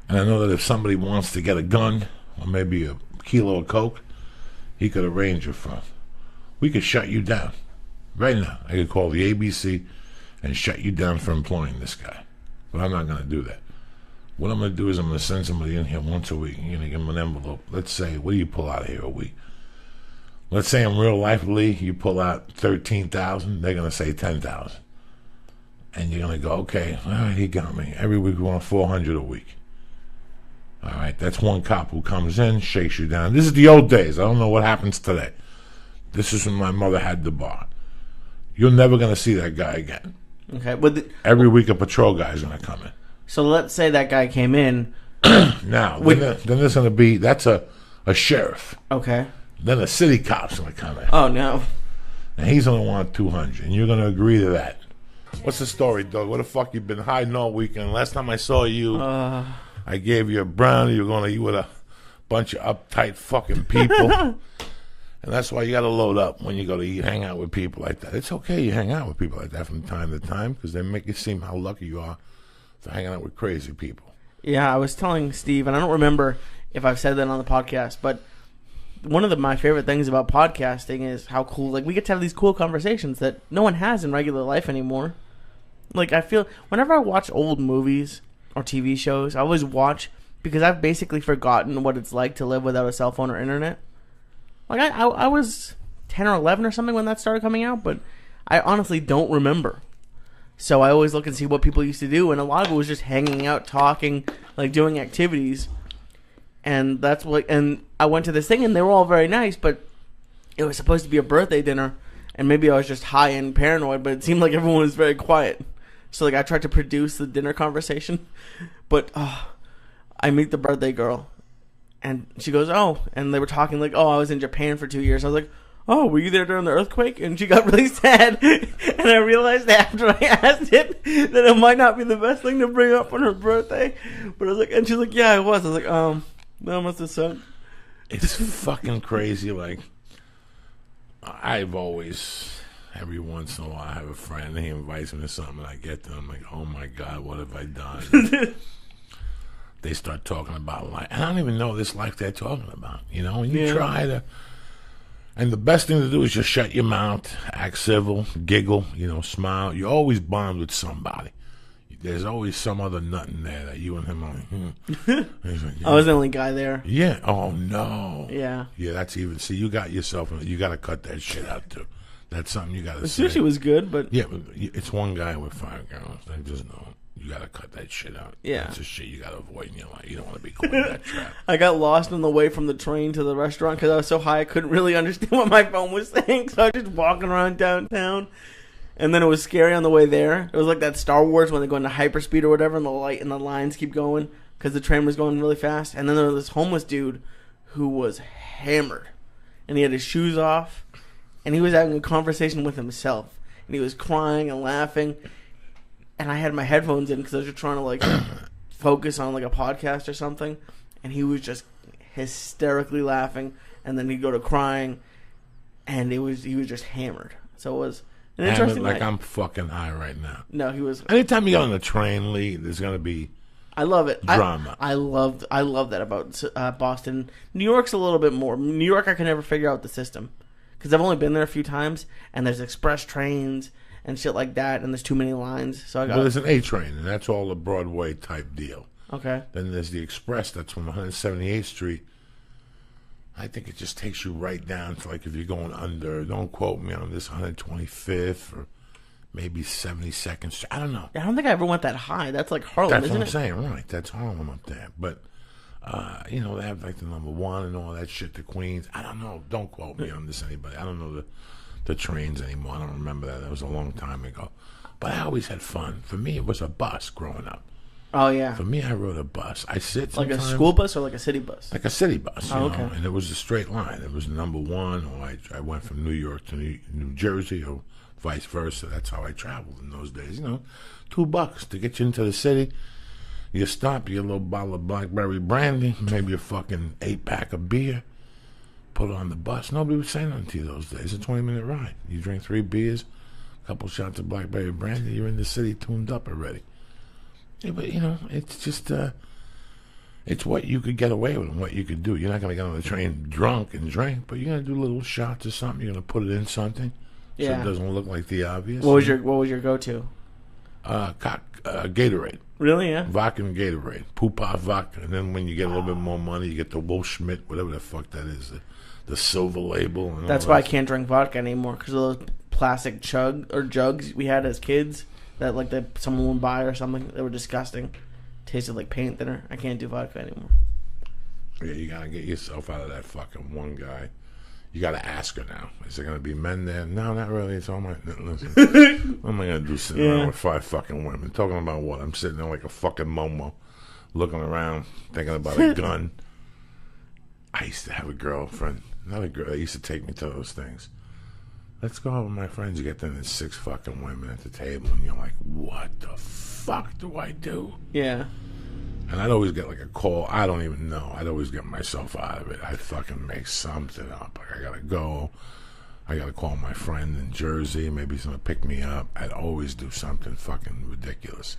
And I know that if somebody wants to get a gun or maybe a kilo of coke, he could arrange it for us. We could shut you down. Right now, I could call the ABC and shut you down for employing this guy. But I'm not going to do that. What I'm going to do is I'm going to send somebody in here once a week. You're going to give them an envelope. Let's say, what do you pull out of here a week? Let's say in real life, Lee, you pull out 13,000. They're going to say 10,000. And you're going to go, okay, all right, he got me. Every week we want 400 a week. All right, that's one cop who comes in, shakes you down. This is the old days. I don't know what happens today. This is when my mother had the bar. You're never going to see that guy again. Okay, but every week a patrol guy's going to come in. So let's say that guy came in. Now, then there's going to be, that's a sheriff. Okay. Then a city cop's going to come in. Oh, no. And he's going to want 200, and you're going to agree to that. What's the story, Doug? What the fuck you been hiding all weekend? Last time I saw you, I gave you a brownie. You were with a bunch of uptight fucking people. And that's why you got to load up when you go to eat, hang out with people like that. It's okay you hang out with people like that from time to time because they make it seem how lucky you are for hanging out with crazy people. Yeah, I was telling Steve, and I don't remember if I've said that on the podcast, but one of my favorite things about podcasting is how cool, like, we get to have these cool conversations that no one has in regular life anymore. Like, I feel, whenever I watch old movies or TV shows, I always watch because I've basically forgotten what it's like to live without a cell phone or internet. Like, I was 10 or 11 or something when that started coming out, but I honestly don't remember. So I always look and see what people used to do, and a lot of it was just hanging out, talking, like, doing activities. And that's what, and I went to this thing, and they were all very nice, but it was supposed to be a birthday dinner, and maybe I was just high and paranoid, but it seemed like everyone was very quiet. So, like, I tried to produce the dinner conversation, but I meet the birthday girl, and she goes, oh, and they were talking like, oh, I was in Japan for 2 years. I was like, oh, were you there during the earthquake? And she got really sad, and I realized after I asked it that it might not be the best thing to bring up on her birthday, but I was like, and she's like, yeah, I was. I was like, that must have sucked. It's fucking crazy. Like, I've always, every once in a while, I have a friend, he invites me to something, and I get there, I'm like, oh my God, what have I done? They start talking about life. And I don't even know this life they're talking about, you know? And you try to, and the best thing to do is just shut your mouth, act civil, giggle, you know, smile. You always bond with somebody. There's always some other nut in there that you and him are like, like, I was the only guy there. Yeah. Oh, no. Yeah. Yeah, that's even, see, you got yourself, you got to cut that shit out, too. That's something you got to say. The sushi was good, but... Yeah, but it's one guy with 5 girls. I just know. You got to cut that shit out. Yeah. That's the shit you got to avoid in your life. You don't want to be caught in that trap. I got lost on the way from the train to the restaurant because I was so high I couldn't really understand what my phone was saying. So I was just walking around downtown. And then it was scary on the way there. It was like that Star Wars when they go into hyperspeed or whatever, and the light and the lines keep going because the train was going really fast. And then there was this homeless dude who was hammered, and he had his shoes off, and he was having a conversation with himself, and he was crying and laughing. And I had my headphones in because I was just trying to like focus on like a podcast or something, and he was just hysterically laughing, and then he'd go to crying, and he was just hammered. So it was an interesting like night. I'm fucking high right now. No, he was. Anytime you get on the train, Lee, there's gonna be. I love it. Drama. I love that about Boston. New York's a little bit more. New York, I can never figure out the system because I've only been there a few times, and there's express trains and shit like that, and there's too many lines. So I got. Well, there's an A train, and that's all a Broadway type deal. Okay. Then there's the express that's from 178th Street. I think it just takes you right down to, like, if you're going under, don't quote me on this, 125th or maybe 72nd Street. I don't know. I don't think I ever went that high. That's like Harlem, isn't it? That's it? what I'm saying, right. That's Harlem up there. But, you know, they have, like, the number 1 and all that shit, the Queens. I don't know. Don't quote me on this, anybody. I don't know the trains anymore. I don't remember that. That was a long time ago. But I always had fun. For me, it was a bus growing up. Oh, yeah. For me, I rode a bus. I sit like a school bus or like a city bus? Like a city bus, you okay. know, and it was a straight line. It was number 1, or I went from New York to New Jersey, or vice versa. That's how I traveled in those days, you know. $2 to get you into the city. You stop, you get a little bottle of blackberry brandy, maybe a fucking 8-pack of beer, put it on the bus. Nobody would say nothing to you those days. It's a 20-minute ride. You drink 3 beers, a couple shots of blackberry brandy, you're in the city tuned up already. Yeah, but it's just it's what you could get away with and what you could do. You're not going to get on the train drunk and drink, but you're going to do little shots or something. You're going to put it in something so it doesn't look like the obvious. What was your go-to? Gatorade. Really? Yeah. Vodka and Gatorade. Poop-off vodka. And then when you get a little bit more money, you get the Wolf Schmidt, whatever the fuck that is, the silver label. And that's why I can't drink vodka anymore, because of those plastic jugs we had as kids that someone would buy or something. They were disgusting. Tasted like paint thinner. I can't do vodka anymore. Yeah, you gotta get yourself out of that fucking one guy. You gotta ask her now. Is there gonna be men there? No, not really. It's all my listen. What am I gonna do sitting around with 5 fucking women? Talking about what? I'm sitting there like a fucking Momo, looking around, thinking about a gun. I used to have a girlfriend, another girl that used to take me to those things. Let's go out with my friends. You get there and there's 6 fucking women at the table, and you're like, what the fuck do I do? Yeah. And I'd always get like a call. I don't even know. I'd always get myself out of it. I'd fucking make something up. Like, I gotta go. I gotta call my friend in Jersey. Maybe he's gonna pick me up. I'd always do something fucking ridiculous.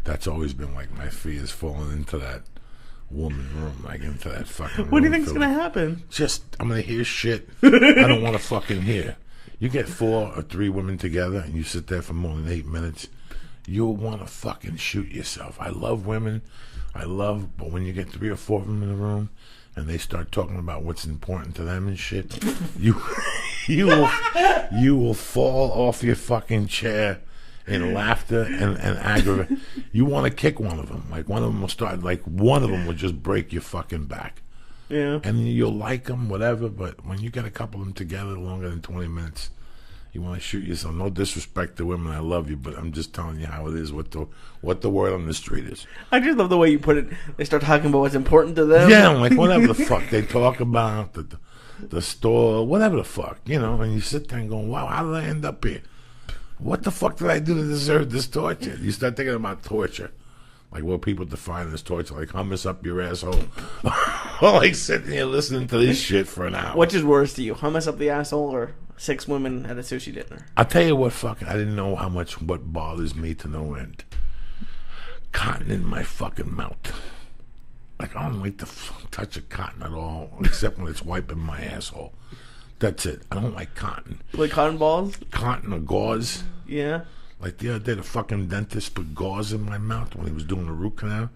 That's always been like my fear, is falling into that woman room, like into that fucking What do you room think's gonna happen? Just, I'm gonna hear shit I don't want to fucking hear. You get 4 or 3 women together and you sit there for more than 8 minutes, you'll want to fucking shoot yourself. I love women. But when you get 3 or 4 of them in the room and they start talking about what's important to them and shit, you will fall off your fucking chair in laughter and aggravate. You want to kick one of them. Like, one of them will start, like, one of them will just break your fucking back. Yeah. And you'll like them, whatever, but when you get a couple of them together longer than 20 minutes, you want to shoot yourself. No disrespect to women, I love you, but I'm just telling you how it is, what the word on the street is. I just love the way you put it. They start talking about what's important to them. Yeah, like whatever the fuck they talk about, the store, whatever the fuck, and you sit there and go, wow, how did I end up here? What the fuck did I do to deserve this torture? You start thinking about torture. Like what people define as torture, like hummus up your asshole. Or like sitting here listening to this shit for an hour. Which is worse to you, hummus up the asshole or 6 women at a sushi dinner? I'll tell you what, fucking, I didn't know what bothers me to no end. Cotton in my fucking mouth. Like, I don't like to touch a cotton at all, except when it's wiping my asshole. That's it. I don't like cotton. Like cotton balls? Cotton or gauze. Yeah. Like the other day, the fucking dentist put gauze in my mouth when he was doing the root canal.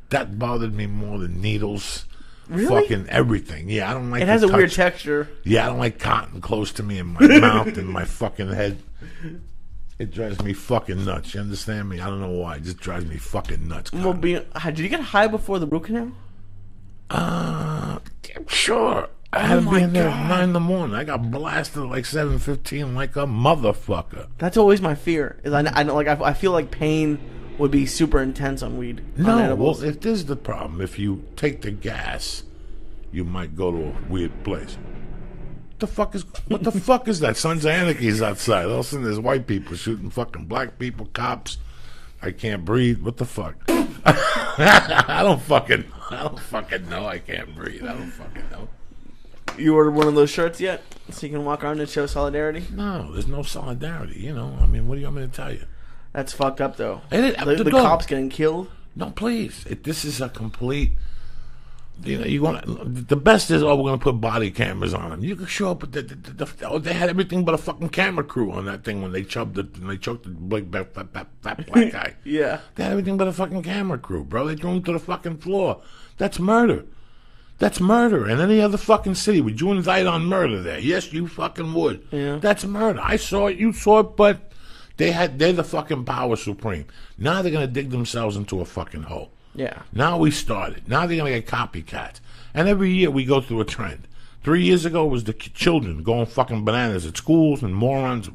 That bothered me more than needles. Really? Fucking everything. Yeah, I don't like it. Has a weird texture. Yeah, I don't like cotton close to me in my mouth and my fucking head. It drives me fucking nuts. You understand me? I don't know why. It just drives me fucking nuts. Well, did you get high before the root canal? Sure. I had to be in there at 9 in the morning. I got blasted at like 7:15 like a motherfucker. That's always my fear. Is I feel like pain would be super intense on weed. No, well, if this is the problem, if you take the gas, you might go to a weird place. What the fuck is that? Sons of Anarchy's outside. All of a sudden there's white people shooting fucking black people, cops. I can't breathe. What the fuck? I don't fucking know. I can't breathe. I don't fucking know. You ordered one of those shirts yet? So you can walk around and show solidarity? No, there's no solidarity, I mean, what do you want me to tell you? That's fucked up, though. The cops getting killed? No, please. This is a complete... the best is, we're going to put body cameras on them. You can show up with they had everything but a fucking camera crew on that thing when they choked the black guy. Yeah. They had everything but a fucking camera crew, bro. They threw him to the fucking floor. That's murder. That's murder. In any other fucking city, would you indict on murder there? Yes, you fucking would. Yeah. That's murder. I saw it, you saw it, but they're the fucking power supreme. Now they're going to dig themselves into a fucking hole. Yeah. Now we started. Now they're going to get copycats. And every year we go through a trend. 3 years ago was the children going fucking bananas at schools and morons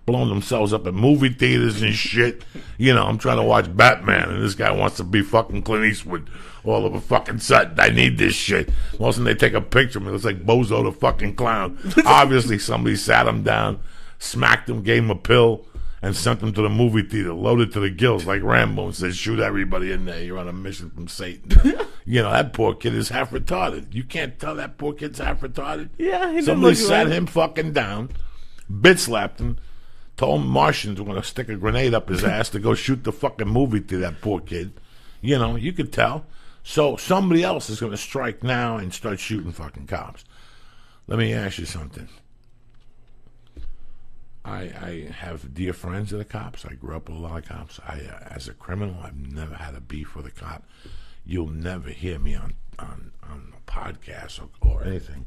blowing themselves up at movie theaters and shit. I'm trying to watch Batman and this guy wants to be fucking Clint Eastwood all of a fucking sudden. I need this shit. All of a sudden they take a picture of me. It looks like Bozo the fucking clown. Obviously somebody sat him down, smacked him, gave him a pill, and sent him to the movie theater, loaded to the gills like Rambo, and said, shoot everybody in there. You're on a mission from Satan. That poor kid is half retarded. You can't tell that poor kid's half retarded. Yeah, somebody sat him fucking down, bitch slapped him, told Martians were going to stick a grenade up his ass to go shoot the fucking movie to that poor kid. You know, you could tell. So somebody else is going to strike now and start shooting fucking cops. Let me ask you something. I have dear friends that are cops. I grew up with a lot of cops. As a criminal, I've never had a beef with a cop. You'll never hear me on a podcast or anything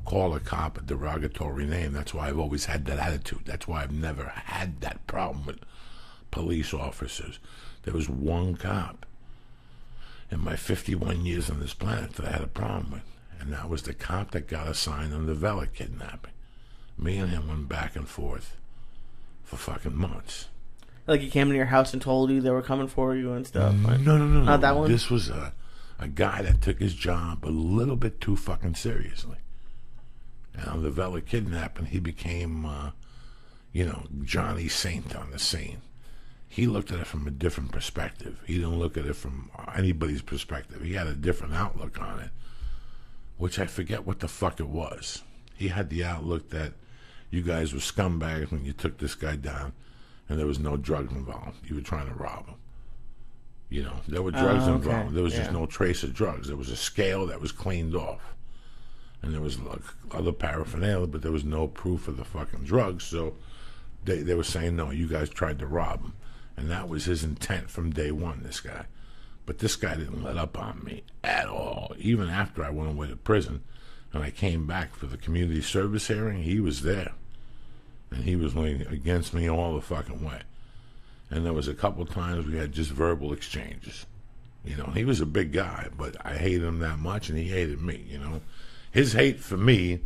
call a cop a derogatory name. That's why I've always had that attitude. That's why I've never had that problem with police officers. There was one cop in my 51 years on this planet that I had a problem with, and that was the cop that got assigned on the Vela kidnapping. Me and him went back and forth for fucking months. Like he came to your house and told you they were coming for you and stuff. No. Not that one? This was a guy that took his job a little bit too fucking seriously. And on the Vela kidnapping, he became, Johnny Saint on the scene. He looked at it from a different perspective. He didn't look at it from anybody's perspective. He had a different outlook on it, which I forget what the fuck it was. He had the outlook that you guys were scumbags when you took this guy down, and there was no drugs involved. You were trying to rob him. You know, there were drugs involved. There was just no trace of drugs. There was a scale that was cleaned off. And there was like other paraphernalia, but there was no proof of the fucking drugs. So they were saying, no, you guys tried to rob him. And that was his intent from day one, this guy. But this guy didn't let up on me at all. Even after I went away to prison and I came back for the community service hearing, he was there. And he was against me all the fucking way. And there was a couple times we had just verbal exchanges. You know, he was a big guy, but I hated him that much and he hated me, you know. His hate for me,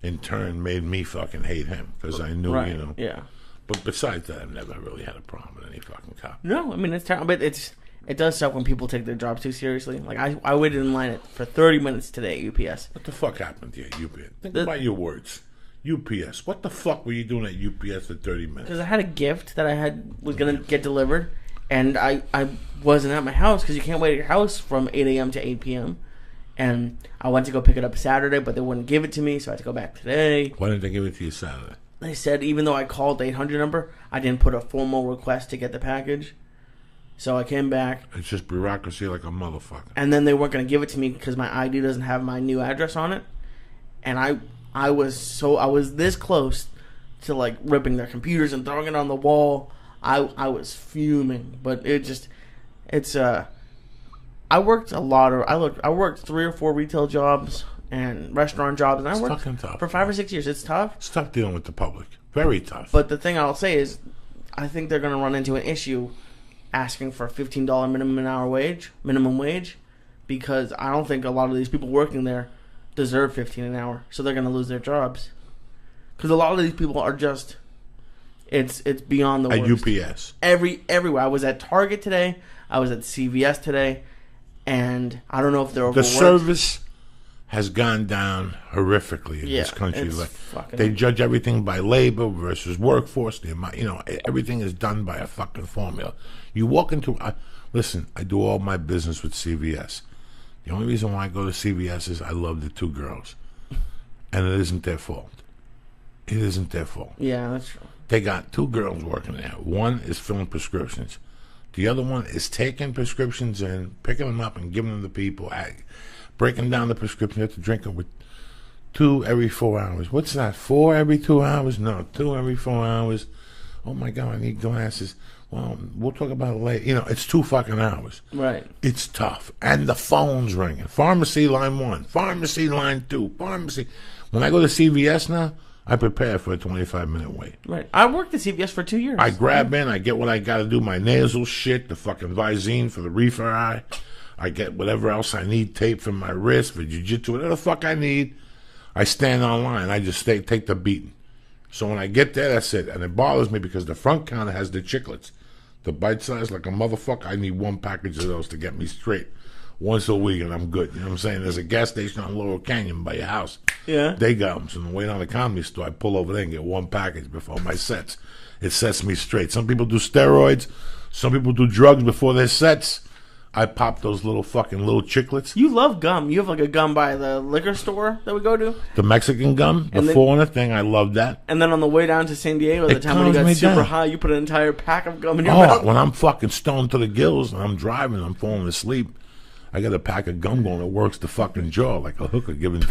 in turn, made me fucking hate him because I knew, you know. Yeah. But besides that, I've never really had a problem with any fucking cop. No, I mean, it's terrible, but it does suck when people take their jobs too seriously. Like, I waited in line for 30 minutes today at UPS. What the fuck happened to you at UPS? Think about your words. UPS. What the fuck were you doing at UPS for 30 minutes? Because I had a gift that was going to get delivered, and I wasn't at my house because you can't wait at your house from 8 a.m. to 8 p.m., and I went to go pick it up Saturday, but they wouldn't give it to me, so I had to go back today. Why didn't they give it to you Saturday? They said even though I called the 800 number, I didn't put a formal request to get the package. So I came back. It's just bureaucracy like a motherfucker. And then they weren't going to give it to me because my ID doesn't have my new address on it. And I was this close to like ripping their computers and throwing it on the wall. I was fuming, but I worked a lot of. I worked 3 or 4 retail jobs and restaurant jobs, and I worked for 5 or 6 years. It's tough. It's tough dealing with the public. Very tough. But the thing I'll say is, I think they're going to run into an issue asking for a $15 minimum wage, because I don't think a lot of these people working there deserve $15 an hour. So they're going to lose their jobs because a lot of these people are just. It's beyond the worst. At UPS. Everywhere. I was at Target today. I was at CVS today. And I don't know if they're overworked. The service has gone down horrifically in this country. They judge everything by labor versus workforce. Everything is done by a fucking formula. You walk into... listen, I do all my business with CVS. The only reason why I go to CVS is I love the 2 girls. And it isn't their fault. It isn't their fault. Yeah, that's true. They got 2 girls working there. One is filling prescriptions. The other one is taking prescriptions and picking them up and giving them to people. Breaking down the prescription. You have to drink it with 2 every 4 hours. What's that? 4 every 2 hours? No, 2 every 4 hours. Oh my God, I need glasses. Well, we'll talk about it later. It's 2 fucking hours. Right. It's tough. And the phone's ringing. Pharmacy line 1. Pharmacy line 2. Pharmacy. When I go to CVS now, I prepare for a 25-minute wait. Right. I worked at CVS for 2 years. I grab in. I get what I got to do. My nasal shit, the fucking Visine for the reefer eye. I get whatever else I need. Tape for my wrist, for jiu-jitsu, whatever the fuck I need. I stand online. I just take the beating. So when I get there, that's it. And it bothers me because the front counter has the chiclets. The bite size like a motherfucker. I need 1 package of those to get me straight. Once a week and I'm good. You know what I'm saying? There's a gas station on Laurel Canyon by your house. Yeah. They got them. So on the way down to the Comedy Store, I pull over there and get 1 package before my sets. It sets me straight. Some people do steroids. Some people do drugs before their sets. I pop those little chiclets. You love gum. You have like a gum by the liquor store that we go to. The Mexican gum, the 4 thing, I love that. And then on the way down to San Diego, the time when you got super high, you put an entire pack of gum in your mouth. When I'm fucking stoned to the gills and I'm driving, I'm falling asleep, I got a pack of gum going that works the fucking jaw like a hooker giving 10